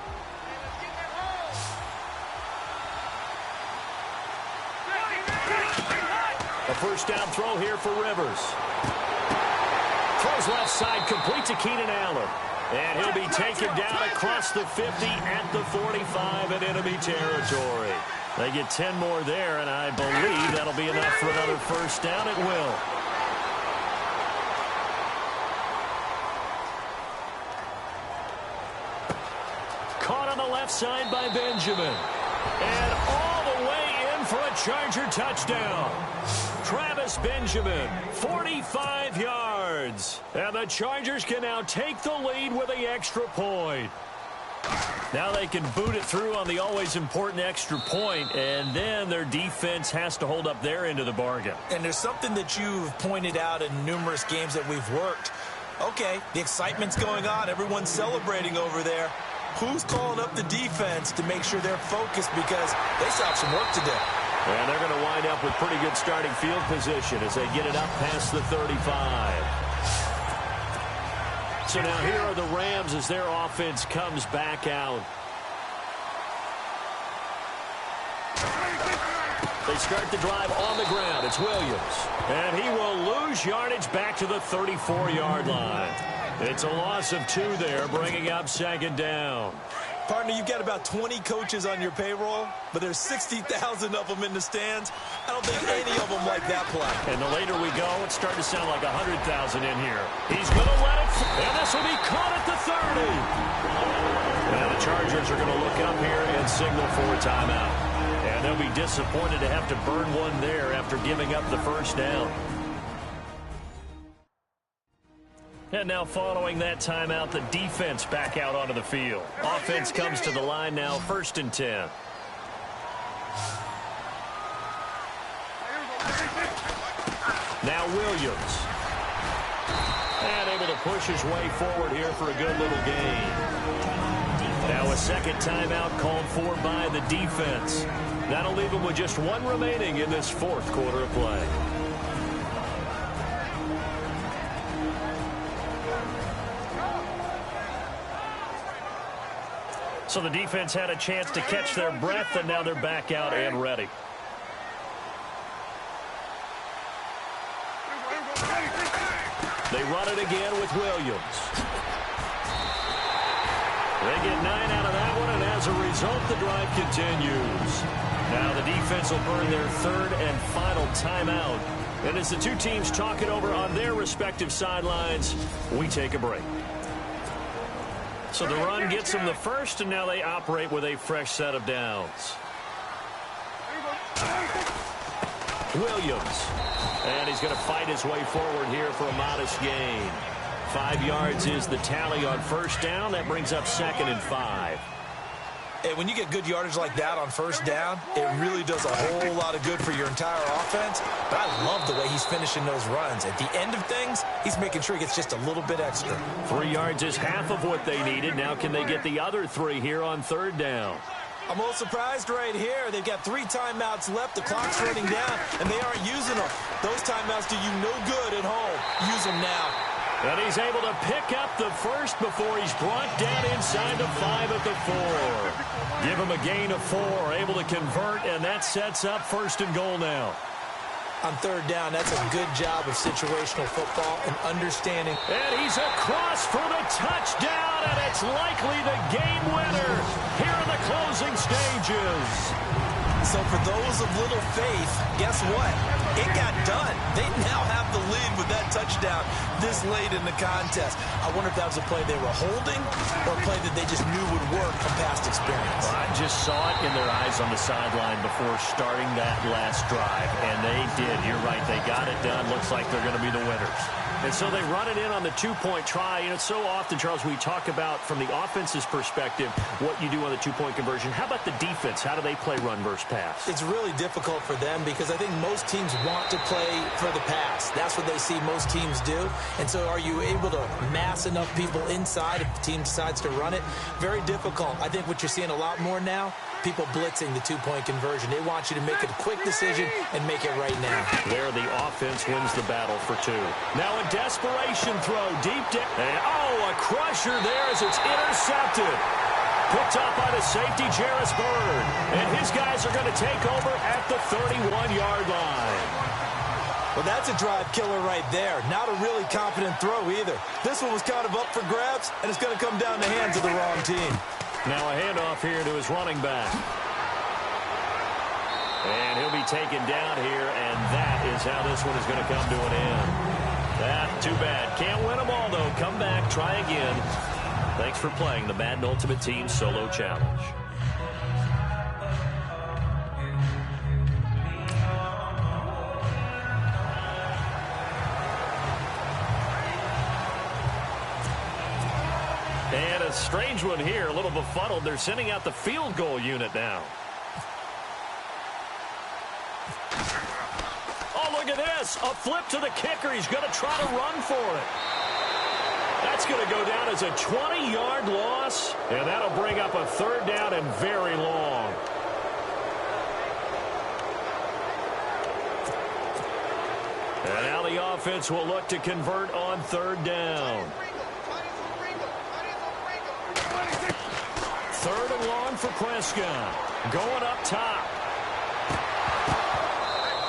A first down throw here for Rivers. Throws left side, complete to Keenan Allen. And he'll be taken down across the 50 at the 45 in enemy territory. They get 10 more there, and I believe that'll be enough for another first down. It will. Caught on the left side by Benjamin. And all the way in for a Charger touchdown. Travis Benjamin, 45 yards. And the Chargers can now take the lead with the extra point. Now they can boot it through on the always important extra point, and then their defense has to hold up their end of the bargain. And there's something that you've pointed out in numerous games that we've worked. Okay, the excitement's going on. Everyone's celebrating over there. Who's calling up the defense to make sure they're focused, because they still have some work to do. And they're going to wind up with pretty good starting field position as they get it up past the 35. So now here are the Rams as their offense comes back out. They start the drive on the ground. It's Williams. And he will lose yardage back to the 34-yard line. It's a loss of 2 there, bringing up second down. Partner, you've got about 20 coaches on your payroll, but there's 60,000 of them in the stands. I don't think any of them like that play. And the later we go, it's starting to sound like 100,000 in here. He's going to let it, and this will be caught at the 30. And the Chargers are going to look up here and signal for a timeout. And they'll be disappointed to have to burn one there after giving up the first down. And now following that timeout, the defense back out onto the field. Offense comes to the line now, 1st and 10. Now Williams. And able to push his way forward here for a good little gain. Now a second timeout called for by the defense. That'll leave him with just 1 remaining in this 4th quarter of play. So the defense had a chance to catch their breath, and now they're back out and ready. They run it again with Williams. They get 9 out of that one, and as a result, the drive continues. Now the defense will burn their 3rd and final timeout. And as the two teams talk it over on their respective sidelines, we take a break. So the run gets them the first, and now they operate with a fresh set of downs. Williams. And he's going to fight his way forward here for a modest gain. 5 yards is the tally on first down. That brings up 2nd and 5. And when you get good yardage like that on first down, it really does a whole lot of good for your entire offense. But I love the way he's finishing those runs. At the end of things, he's making sure he gets just a little bit extra. 3 yards is half of what they needed. Now can they get the other 3 here on 3rd down? I'm a little surprised right here. They've got 3 timeouts left. The clock's running down, and they aren't using them. Those timeouts do you no good at home. Use them now. And he's able to pick up the first before he's brought down inside the 5 at the 4. Give him a gain of 4, able to convert, and that sets up 1st and goal now. On 3rd down, that's a good job of situational football and understanding. And he's across for the touchdown, and it's likely the game winner here in the closing stages. So for those of little faith, guess what? It got done. They now have the lead with that touchdown this late in the contest. I wonder if that was a play they were holding or a play that they just knew would work from past experience. Well, I just saw it in their eyes on the sideline before starting that last drive, and they did. You're right. They got it done. Looks like they're going to be the winners. And so they run it in on the two-point try. You know, so often, Charles, we talk about, from the offense's perspective, what you do on the two-point conversion. How about the defense? How do they play run versus pass? It's really difficult for them because I think most teams want to play for the pass. That's what they see most teams do. And so are you able to mass enough people inside if the team decides to run it? Very difficult. I think what you're seeing a lot more now, people blitzing the two-point conversion. They want you to make a quick decision and make it right now. There, the offense wins the battle for two. Now a desperation throw deep down. Oh, a crusher there as it's intercepted. Picked up by the safety, Jarris Bird. And his guys are going to take over at the 31-yard line. Well, that's a drive killer right there. Not a really confident throw either. This one was kind of up for grabs, and it's going to come down the hands of the wrong team. Now a handoff here to his running back. And he'll be taken down here, and that is how this one is going to come to an end. Too bad. Can't win them all, though. Come back, try again. Thanks for playing the Madden Ultimate Team Solo Challenge. And a strange one here, a little befuddled. They're sending out the field goal unit now. Oh, look at this. A flip to the kicker. He's going to try to run for it. That's going to go down as a 20-yard loss, and that'll bring up a third down and very long. And now the offense will look to convert on third down. Third and long for Prescott. Going up top.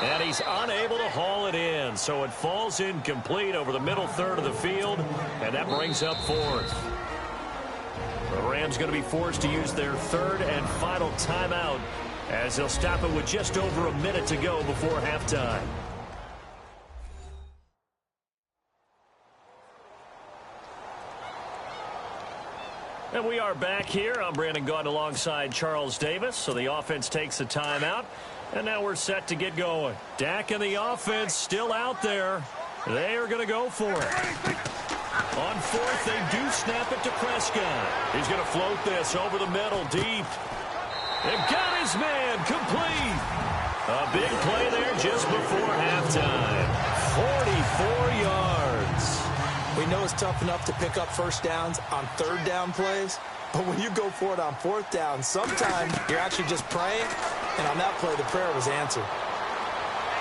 And he's unable to haul it in, so it falls incomplete over the middle third of the field, and that brings up fourth. The Rams going to be forced to use their third and final timeout as they'll stop it with just over a minute to go before halftime. And we are back here. I'm Brandon Gaudin alongside Charles Davis. So the offense takes a timeout. And now we're set to get going. Dak and the offense still out there. They are going to go for it. On fourth, they do snap it to Prescott. He's going to float this over the middle, deep. And got his man, complete. A big play there just before halftime. 44 yards. We know it's tough enough to pick up first downs on third down plays, but when you go for it on fourth down, sometimes you're actually just praying, and on that play, the prayer was answered.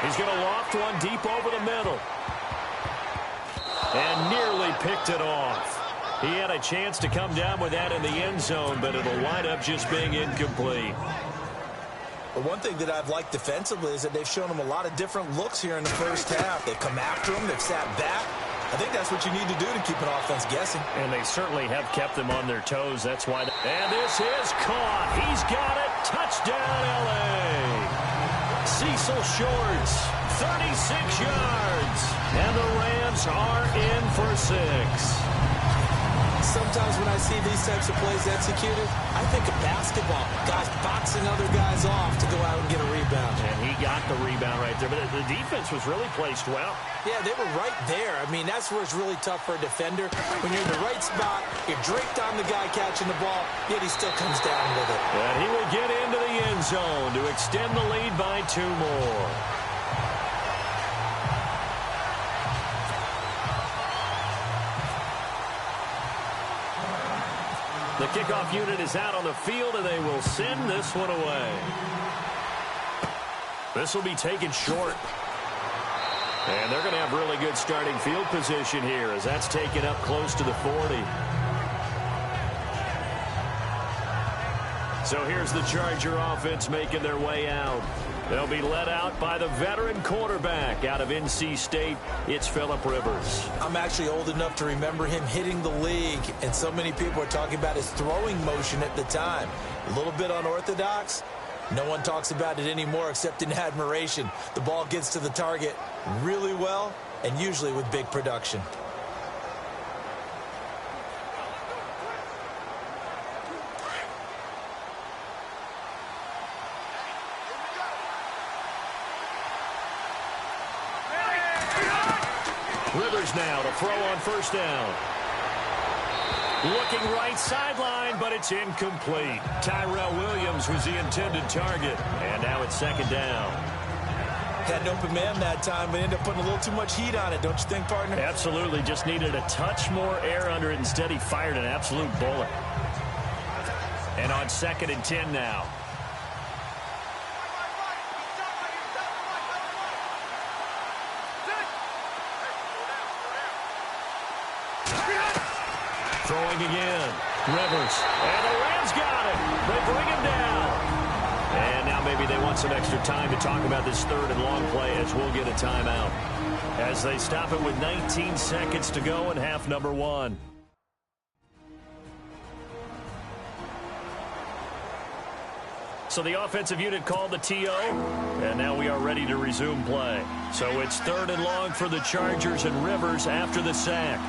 He's going to loft one deep over the middle. And nearly picked it off. He had a chance to come down with that in the end zone, but it'll wind up just being incomplete. But one thing that I've liked defensively is that they've shown him a lot of different looks here in the first half. They've come after him. They've sat back. I think that's what you need to do to keep an offense guessing. And they certainly have kept them on their toes. That's why. And this is caught. He's got it. Touchdown, L.A. Cecil Shorts, 36 yards. And the Rams are in for 6. Sometimes when I see these types of plays executed, I think of basketball. Guys boxing other guys off to go out and get a rebound. And he got the rebound right there. But the defense was really placed well. Yeah, they were right there. I mean, that's where it's really tough for a defender. When you're in the right spot, you're draped on the guy catching the ball, yet he still comes down with it. And he will get into the end zone to extend the lead by 2 more. The kickoff unit is out on the field, and they will send this one away. This will be taken short. And they're going to have really good starting field position here as that's taken up close to the 40. So here's the Charger offense making their way out. They'll be led out by the veteran quarterback out of NC State. It's Phillip Rivers. I'm actually old enough to remember him hitting the league, and so many people are talking about his throwing motion at the time. A little bit unorthodox, No one talks about it anymore except in admiration. The ball gets to the target really well and usually with big production. Rivers now to throw on first down. Looking right sideline, but it's incomplete. Tyrell Williams was the intended target, and now it's second down. Had an open man that time, but ended up putting a little too much heat on it, don't you think, partner? Absolutely. Just needed a touch more air under it. Instead, he fired an absolute bullet. And on 2nd and 10 now. Throwing again. Rivers. And the Rams got it. They bring him down. And now maybe they want some extra time to talk about this 3rd and long play as we'll get a timeout. As they stop it with 19 seconds to go in half number 1. So the offensive unit called the TO, and now we are ready to resume play. So it's 3rd and long for the Chargers and Rivers after the sack.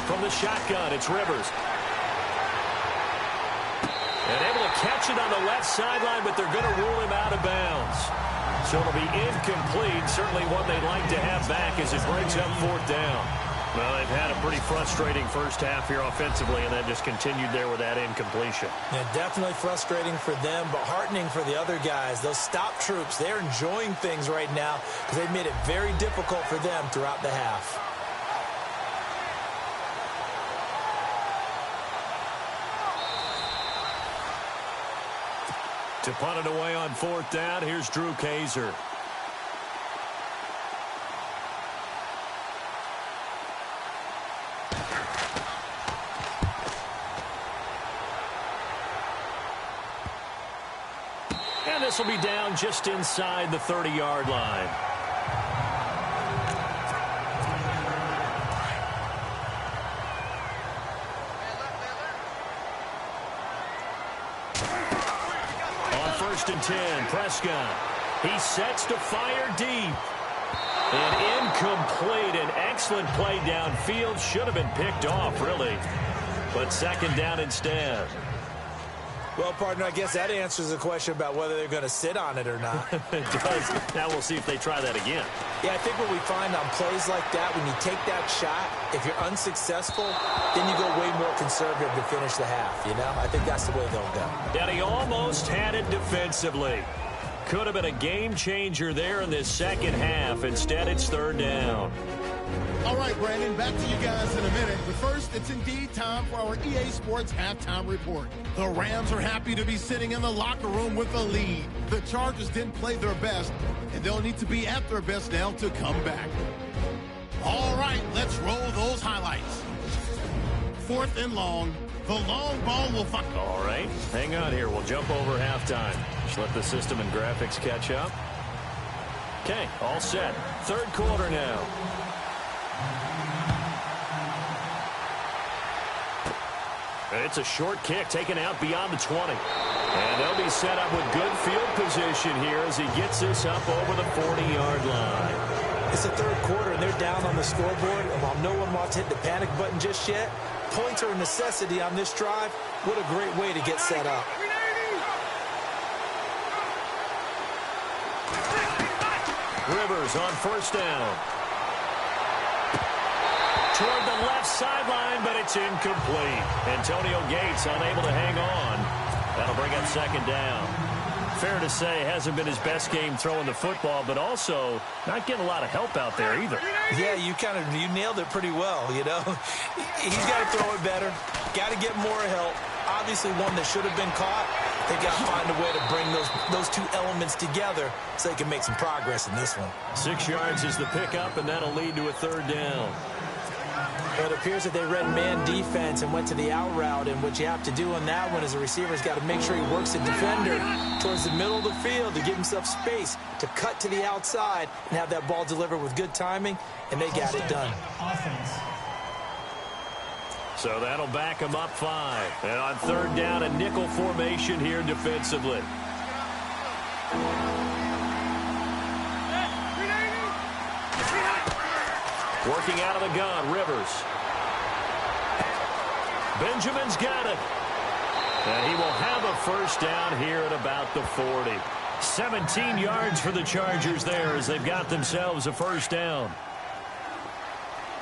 From the shotgun, it's Rivers. And able to catch it on the left sideline, but they're going to rule him out of bounds. So it'll be incomplete. Certainly one they'd like to have back as it brings up 4th down. Well, they've had a pretty frustrating first half here offensively, and then just continued there with that incompletion. Yeah, definitely frustrating for them, but heartening for the other guys. Those stop troops, they're enjoying things right now because they've made it very difficult for them throughout the half. To punt it away on 4th down, here's Drew Kaiser. And this will be down just inside the 30-yard line. And 10, Prescott. He sets to fire deep. And incomplete. An excellent play downfield. Should have been picked off, really. But 2nd down instead. Well, partner, I guess that answers the question about whether they're going to sit on it or not. It does. Now we'll see if they try that again. Yeah, I think what we find on plays like that, when you take that shot, if you're unsuccessful, then you go way more conservative to finish the half, you know? I think that's the way they'll go. And he almost had it defensively. Could have been a game changer there in this second half. Instead, it's 3rd down. All right, Brandon, back to you guys in a minute. But first, it's indeed time for our EA Sports Halftime Report. The Rams are happy to be sitting in the locker room with a lead. The Chargers didn't play their best, and they'll need to be at their best now to come back. All right, let's roll those highlights. 4th and long. The long ball will find. All right, hang on here. We'll jump over halftime. Just let the system and graphics catch up. Okay, all set. 3rd quarter now. It's a short kick taken out beyond the 20. And they'll be set up with good field position here as he gets this up over the 40-yard line. It's the 3rd quarter, and they're down on the scoreboard. And while no one wants to hit the panic button just yet, points are a necessity on this drive. What a great way to get set up. Rivers on 1st down. Toward the left sideline, but it's incomplete. Antonio Gates unable to hang on. That'll bring up 2nd down. Fair to say, hasn't been his best game throwing the football, but also not getting a lot of help out there either. Yeah, you nailed it pretty well, you know. He's got to throw it better. Got to get more help. Obviously one that should have been caught. They got to find a way to bring those two elements together so they can make some progress in this one. 6 yards is the pickup, and that'll lead to a 3rd down. It appears that they read man defense and went to the out route, and what you have to do on that one is the receiver's got to make sure he works the defender towards the middle of the field to give himself space to cut to the outside and have that ball delivered with good timing, and they got it done. Offense. So that'll back him up 5. And on third down, a nickel formation here defensively. Working out of the gun, Rivers. Benjamin's got it. And he will have a first down here at about the 40. 17 yards for the Chargers there as they've got themselves a first down.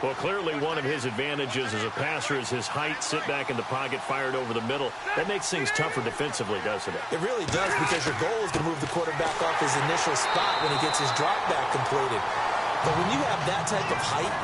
Well, clearly one of his advantages as a passer is his height, sit back in the pocket, fired over the middle. That makes things tougher defensively, doesn't it? It really does, because your goal is to move the quarterback off his initial spot when he gets his drop back completed. But when you have that type of height,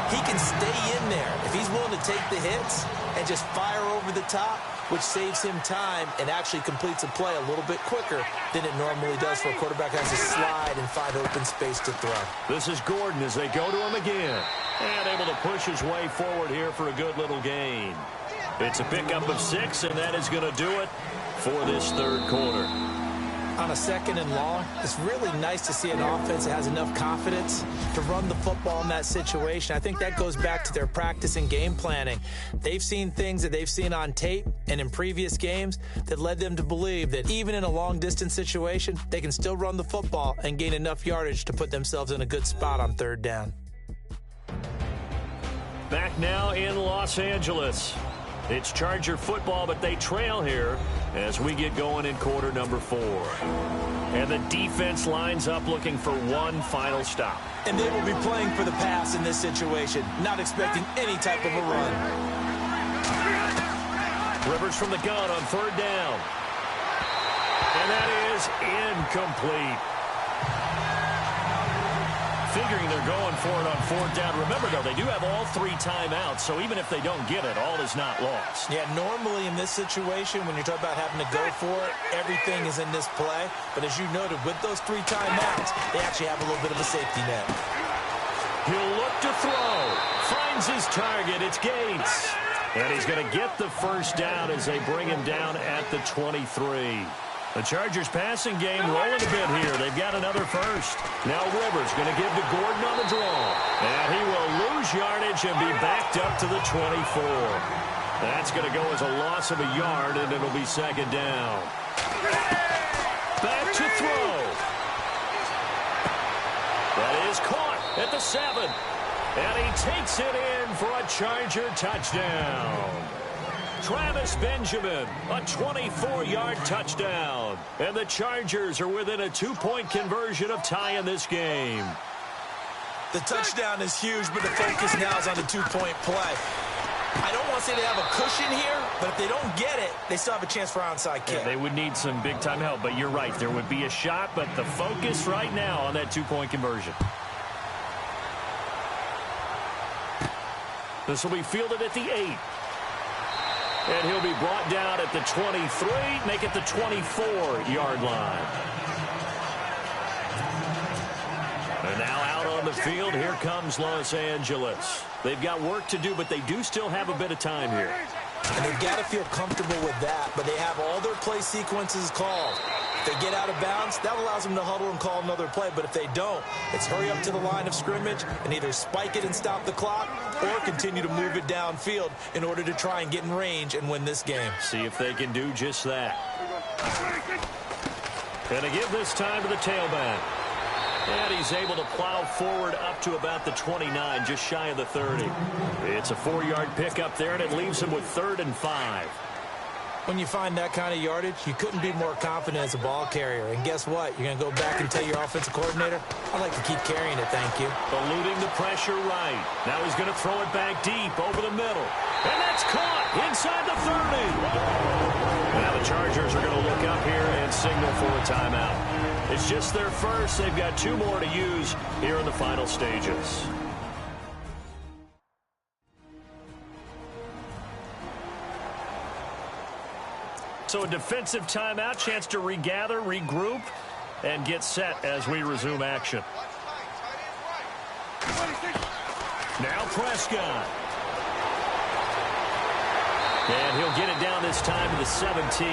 he can stay in there if he's willing to take the hits and just fire over the top, which saves him time and actually completes a play a little bit quicker than it normally does for a quarterback who has to slide and find open space to throw. This is Gordon as they go to him again. And able to push his way forward here for a good little gain. It's a pickup of 6, and that is going to do it for this third quarter. On a second and long, it's really nice to see an offense that has enough confidence to run the football in that situation. I think that goes back to their practice and game planning. They've seen things that they've seen on tape and in previous games that led them to believe that even in a long-distance situation, they can still run the football and gain enough yardage to put themselves in a good spot on third down. Back now in Los Angeles. It's Charger football, but they trail here as we get going in quarter number 4. And the defense lines up looking for one final stop. And they will be playing for the pass in this situation, not expecting any type of a run. Rivers from the gun on third down. And that is incomplete. Figuring they're going for it on fourth down. Remember, though, they do have all 3 timeouts, so even if they don't get it, all is not lost. Yeah, normally in this situation, when you're talking about having to go for it, everything is in this play. But as you noted, with those 3 timeouts, they actually have a little bit of a safety net. He'll look to throw. Finds his target. It's Gates. And he's going to get the first down as they bring him down at the 23. The Chargers passing game rolling a bit here. They've got another first. Now Rivers going to give to Gordon on the draw. And he will lose yardage and be backed up to the 24. That's going to go as a loss of a yard, and it'll be second down. Back to throw. That is caught at the 7. And he takes it in for a Charger touchdown. Travis Benjamin, a 24-yard touchdown. And the Chargers are within a 2-point conversion of tying this game. The touchdown is huge, but the focus now is on the 2-point play. I don't want to say they have a cushion here, but if they don't get it, they still have a chance for onside kick. Yeah, they would need some big-time help, but you're right. There would be a shot, but the focus right now on that 2-point conversion. This will be fielded at the 8. And he'll be brought down at the 23, make it the 24-yard line. And now out on the field, here comes Los Angeles. They've got work to do, but they do still have a bit of time here. And they've got to feel comfortable with that, but they have all their play sequences called. If they get out of bounds, that allows them to huddle and call another play. But if they don't, it's hurry up to the line of scrimmage and either spike it and stop the clock or continue to move it downfield in order to try and get in range and win this game. See if they can do just that. And to give this time to the tailback. And he's able to plow forward up to about the 29, just shy of the 30. It's a 4-yard pickup there, and it leaves him with 3rd and 5. When you find that kind of yardage, you couldn't be more confident as a ball carrier. And guess what? You're going to go back and tell your offensive coordinator, I'd like to keep carrying it, thank you. Eluding the pressure right. Now he's going to throw it back deep over the middle. And that's caught inside the 30. Now the Chargers are going to look up here and signal for a timeout. It's just their first. They've got 2 more to use here in the final stages. So a defensive timeout, chance to regather, regroup, and get set as we resume action. Now Prescott. And he'll get it down this time to the 17.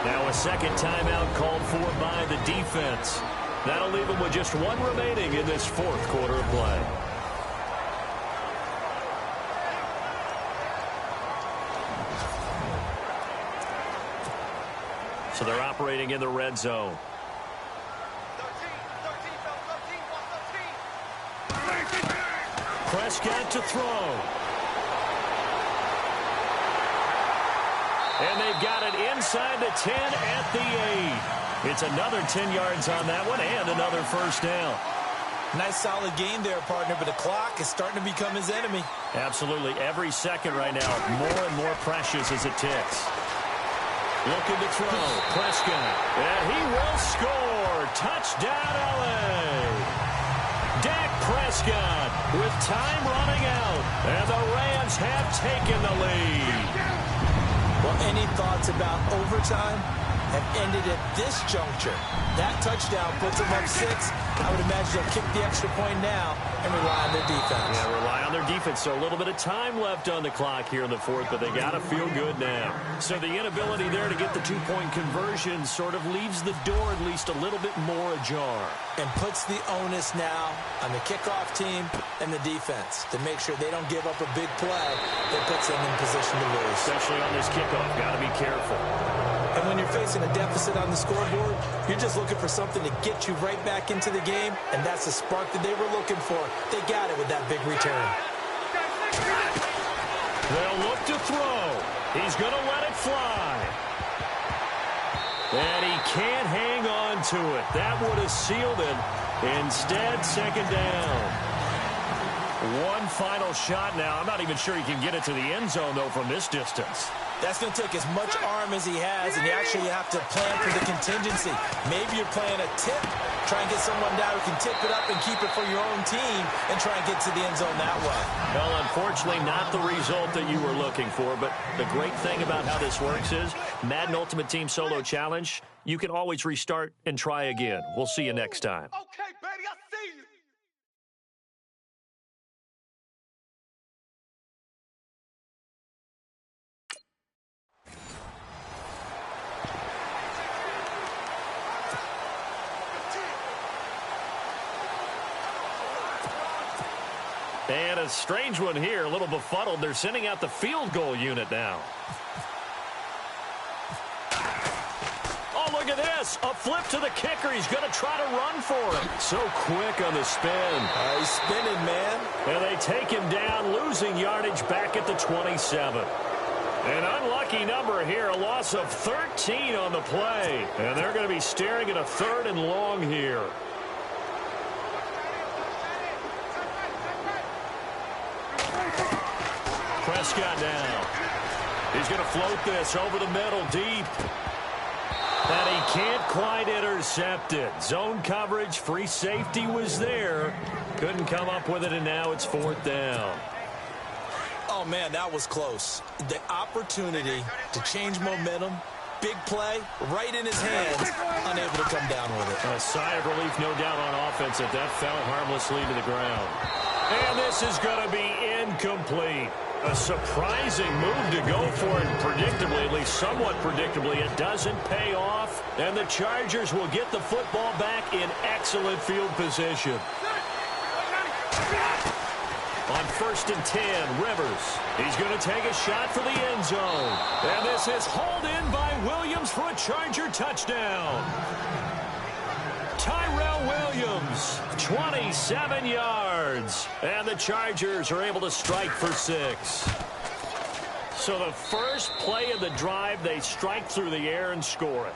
Now a second timeout called for by the defense. That'll leave him with just 1 remaining in this 4th quarter of play. So they're operating in the red zone. Prescott to throw. And they've got it inside the 10 at the 8. It's another 10 yards on that one and another first down. Nice solid game there, partner, but the clock is starting to become his enemy. Absolutely. Every second right now, more and more precious as it ticks. Looking to throw. Prescott. And he will score. Touchdown, L.A. Dak Prescott with time running out. And the Rams have taken the lead. Well, any thoughts about overtime have ended at this juncture. That touchdown puts them up 6. I would imagine they'll kick the extra point now and rely on their defense. Yeah, rely on their defense. So a little bit of time left on the clock here in the fourth, but they got to feel good now. So the inability there to get the two-point conversion sort of leaves the door at least a little bit more ajar. And puts the onus now on the kickoff team and the defense to make sure they don't give up a big play that puts them in position to lose. Especially on this kickoff. Got to be careful. And when you're facing a deficit on the scoreboard, you're just looking for something to get you right back into the game, and that's the spark that they were looking for. They got it with that big return. They'll look to throw. He's going to let it fly. And he can't hang on to it. That would have sealed it. Instead, second down. One final shot now. I'm not even sure he can get it to the end zone, though, from this distance. That's going to take as much arm as he has, and you actually have to plan for the contingency. Maybe you're playing a tip, try and get someone down who can tip it up and keep it for your own team and try and get to the end zone that way. Well, unfortunately, not the result that you were looking for, but the great thing about how this works is Madden Ultimate Team Solo Challenge, you can always restart and try again. We'll see you next time. Okay, baby, I see you. And a strange one here, a little befuddled. They're sending out the field goal unit now. Oh, look at this. A flip to the kicker. He's going to try to run for it. So quick on the spin. He's spinning, man. And they take him down, losing yardage back at the 27. An unlucky number here, a loss of 13 on the play. And they're going to be staring at a 3rd and long here. Prescott down. He's going to float this over the middle deep. And he can't quite intercept it. Zone coverage, free safety was there. Couldn't come up with it, and now it's 4th down. Oh, man, that was close. The opportunity to change momentum, big play, right in his hands, unable to come down with it. A sigh of relief, no doubt, on offense that fell harmlessly to the ground. And this is going to be incomplete. A surprising move to go for it, predictably, at least somewhat predictably. It doesn't pay off, and the Chargers will get the football back in excellent field position. On 1st and 10, Rivers. He's going to take a shot for the end zone. And this is hauled in by Williams for a Charger touchdown. Tyrell Williams, 27 yards. And the Chargers are able to strike for 6. So the first play of the drive, they strike through the air and score it.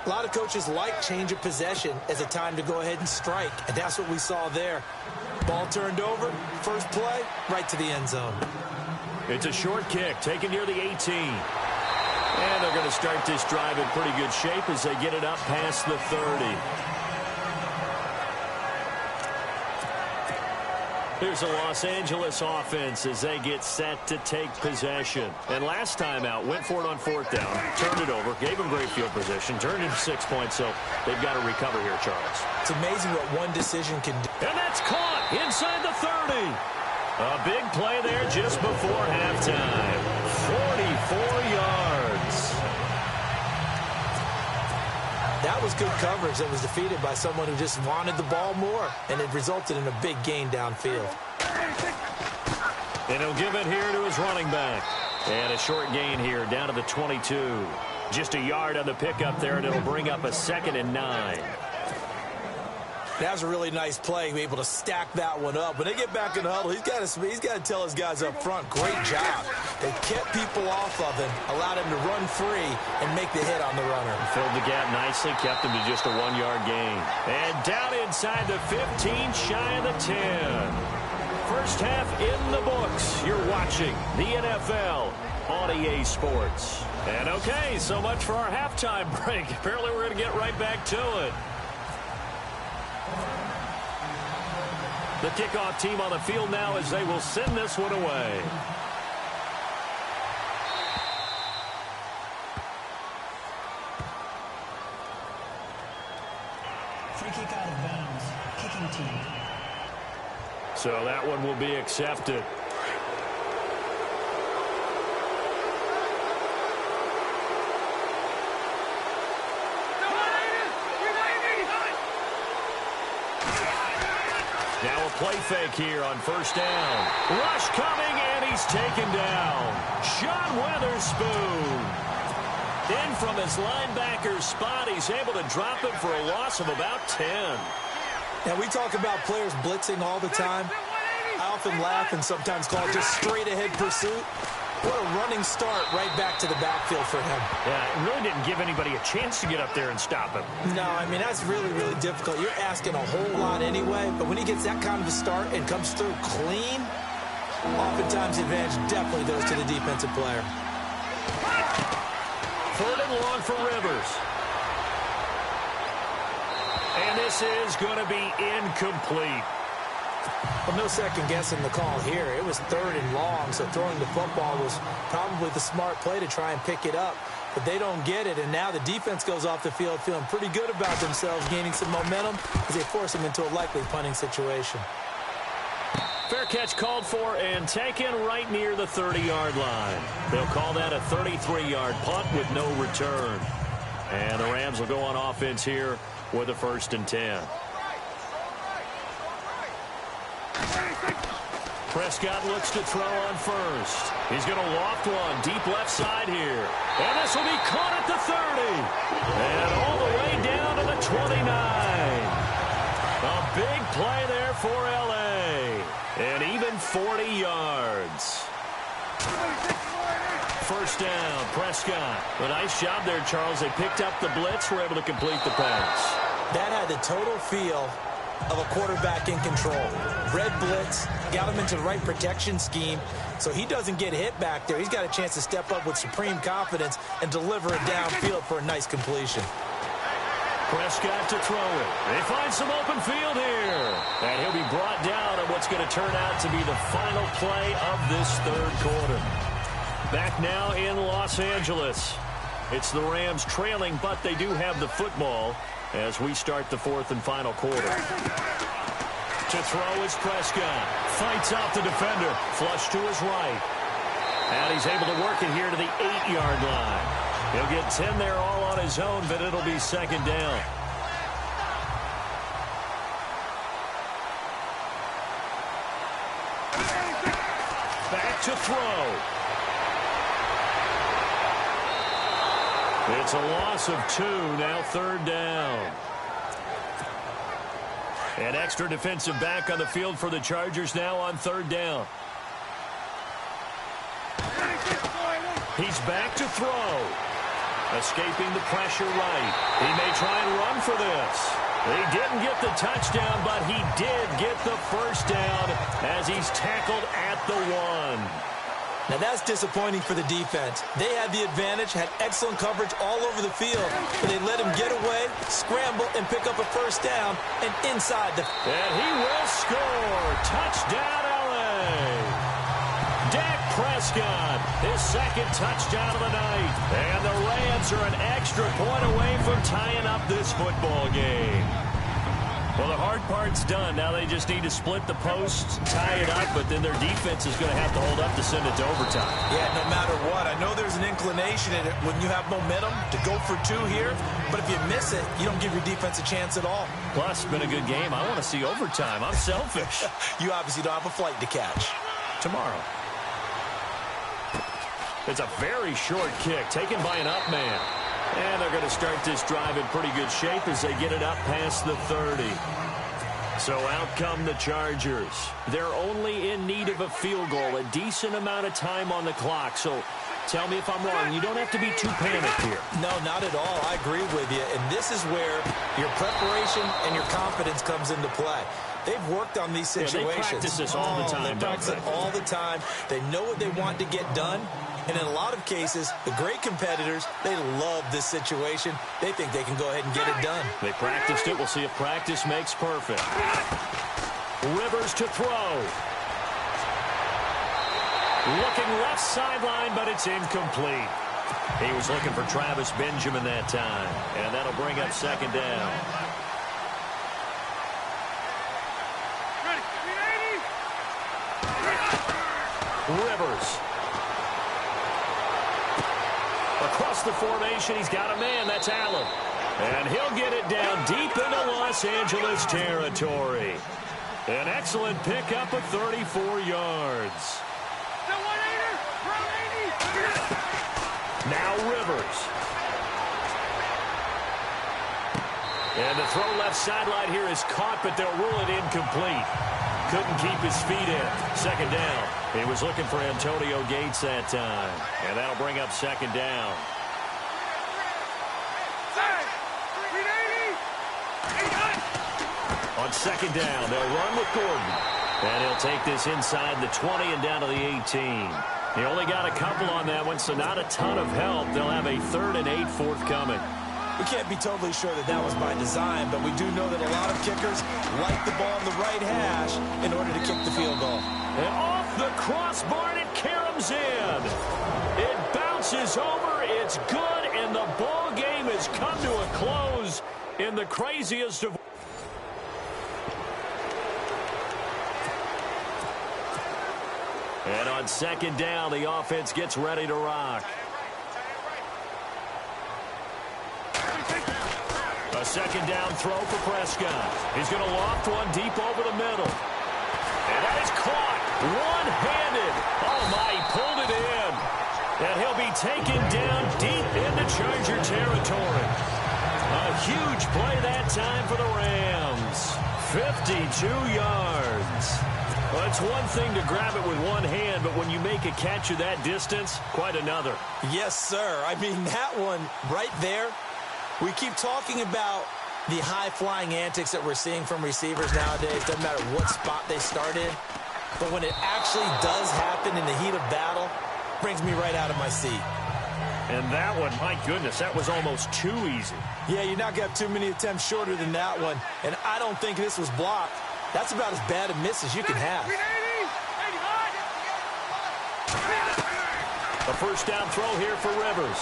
A lot of coaches like change of possession as a time to go ahead and strike, and that's what we saw there. Ball turned over, first play, right to the end zone. It's a short kick, taken near the 18. And they're going to start this drive in pretty good shape as they get it up past the 30. Here's the Los Angeles offense as they get set to take possession. And last time out, went for it on 4th down, turned it over, gave them great field position, turned it into 6 points, so they've got to recover here, Charles. It's amazing what one decision can do. And that's caught inside the 30. A big play there just before halftime. 44 yards. That was good coverage that was defeated by someone who just wanted the ball more, and it resulted in a big gain downfield. And he'll give it here to his running back. And a short gain here down to the 22. Just a yard on the pickup there, and it'll bring up a 2nd and 9. That was a really nice play, be able to stack that one up. When they get back in the huddle, he's got to tell his guys up front, great job. They kept people off of him, allowed him to run free and make the hit on the runner. Filled the gap nicely, kept him to just a 1-yard gain. And down inside the 15, shy of the 10. First half in the books. You're watching the NFL on EA Sports. And okay, so much for our halftime break. Apparently we're going to get right back to it. The kickoff team on the field now as they will send this one away. Free kick out of bounds. Kicking team. So that one will be accepted. Now a play fake here on first down. Rush coming, and he's taken down. Sean Weatherspoon. In from his linebacker spot, he's able to drop him for a loss of about 10. Now, we talk about players blitzing all the time. I often laugh and sometimes call it just straight-ahead pursuit. What a running start right back to the backfield for him. Yeah, it really didn't give anybody a chance to get up there and stop him. No, I mean, that's really, really difficult. You're asking a whole lot anyway, but when he gets that kind of a start and comes through clean, oftentimes the advantage definitely goes to the defensive player. 3rd and long for Rivers. And this is going to be incomplete. Well, no second guessing the call here. It was 3rd and long, so throwing the football was probably the smart play to try and pick it up. But they don't get it, and now the defense goes off the field feeling pretty good about themselves, gaining some momentum as they force them into a likely punting situation. Fair catch called for and taken right near the 30-yard line. They'll call that a 33-yard punt with no return. And the Rams will go on offense here with a 1st and 10. Prescott looks to throw on first. He's going to loft one deep left side here. And this will be caught at the 30. And all the way down to the 29. A big play there for L.A. And even 40 yards. First down, Prescott. A nice job there, Charles. They picked up the blitz, were able to complete the pass. That had the total feel of a quarterback in control. Red blitz, got him into the right protection scheme, so he doesn't get hit back there. He's got a chance to step up with supreme confidence and deliver it downfield for a nice completion. Prescott to throw it. They find some open field here. And he'll be brought down on what's going to turn out to be the final play of this 3rd quarter. Back now in Los Angeles. It's the Rams trailing, but they do have the football as we start the 4th and final quarter. To throw is Prescott. Fights off the defender. Flush to his right. And he's able to work it here to the 8-yard line. He'll get 10 there all on his own, but it'll be 2nd down. Back to throw. It's a loss of 2, now 3rd down. An extra defensive back on the field for the Chargers now on 3rd down. He's back to throw. Escaping the pressure right. He may try and run for this. He didn't get the touchdown, but he did get the first down as he's tackled at the 1. Now that's disappointing for the defense. They had the advantage, had excellent coverage all over the field, but they let him get away, scramble, and pick up a first down, and inside the... And he will score. Touchdown, L.A. Dak Prescott, his 2nd touchdown of the night. And the Rams are an extra point away from tying up this football game. Well, the hard part's done. Now they just need to split the posts, tie it up, but then their defense is going to have to hold up to send it to overtime. Yeah, no matter what. I know there's an inclination in it when you have momentum to go for 2 here, but if you miss it, you don't give your defense a chance at all. Plus, it's been a good game. I want to see overtime. I'm selfish. You obviously don't have a flight to catch. Tomorrow. It's a very short kick taken by an up man. And they're going to start this drive in pretty good shape as they get it up past the 30. So out come the Chargers. They're only in need of a field goal, a decent amount of time on the clock. So tell me if I'm wrong. You don't have to be too panicked here. No, not at all. I agree with you. And this is where your preparation and your confidence comes into play. They've worked on these situations. They practice this all the time. They practice it all the time. They know what they want to get done. And in a lot of cases, the great competitors, they love this situation. They think they can go ahead and get it done. They practiced it. We'll see if practice makes perfect. Rivers to throw. Looking left sideline, but it's incomplete. He was looking for Travis Benjamin that time. And that'll bring up second down. Rivers. Across the formation, he's got a man. That's Allen. And he'll get it down deep into Los Angeles territory. An excellent pickup of 34 yards. Now Rivers. And the throw left sideline here is caught, but they'll rule it incomplete. Couldn't keep his feet in. Second down. He was looking for Antonio Gates that time. And that'll bring up second down. On second down, they'll run with Gordon. And he'll take this inside the 20 and down to the 18. He only got a couple on that one, so not a ton of help. They'll have a 3rd and 8 forthcoming. We can't be totally sure that that was by design, but we do know that a lot of kickers like the ball in the right hash in order to kick the field goal. And off the crossbar, and it caroms in. It bounces over, it's good, and the ball game has come to a close in the craziest of... And on second down, the offense gets ready to rock. A second down throw for Prescott. He's going to loft one deep over the middle. And that is caught one-handed. Oh, my, he pulled it in. And he'll be taken down deep into Charger territory. A huge play that time for the Rams. 52 yards. Well, it's one thing to grab it with one hand, but when you make a catch of that distance, quite another. Yes, sir. I mean, that one right there, we keep talking about the high-flying antics that we're seeing from receivers nowadays. Doesn't matter what spot they start in. But when it actually does happen in the heat of battle, it brings me right out of my seat. And that one, my goodness, that was almost too easy. Yeah, you're not going to have too many attempts shorter than that one. And I don't think this was blocked. That's about as bad a miss as you can have. A first down throw here for Rivers.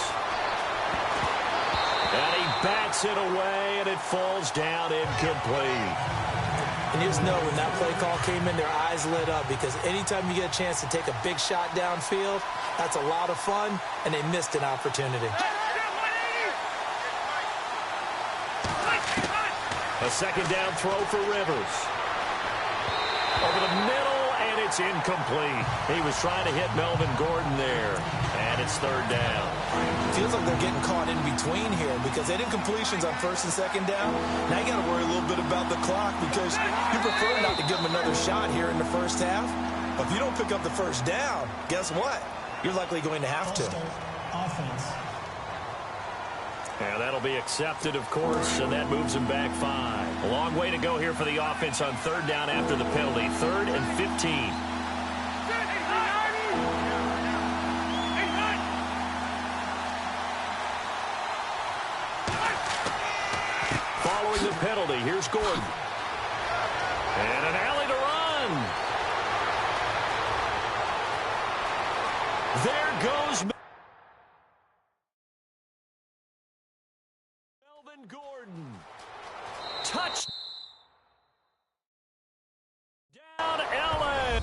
And he bats it away, and it falls down incomplete. And you just know when that play call came in, their eyes lit up, because anytime you get a chance to take a big shot downfield, that's a lot of fun, and they missed an opportunity. A second down throw for Rivers. Over the middle, and it's incomplete. He was trying to hit Melvin Gordon there, and it's third down. Feels like they're getting caught in between here because they did completions on first and second down. Now you got to worry a little bit about the clock because you prefer not to give them another shot here in the first half. But if you don't pick up the first down, guess what? You're likely going to have to. Offense. And that'll be accepted, of course, and that moves him back 5. A long way to go here for the offense on third down after the penalty. 3rd and 15. Following the penalty, here's Gordon. And an alley to run. There goes Melvin Gordon. Touch. Down LA.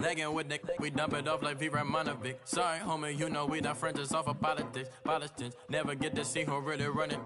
Legging with Nick, we dump it off like V. Ramanovic. Sorry, homie, you know we not friends, it's off of politics. Politics, never get to see who really running.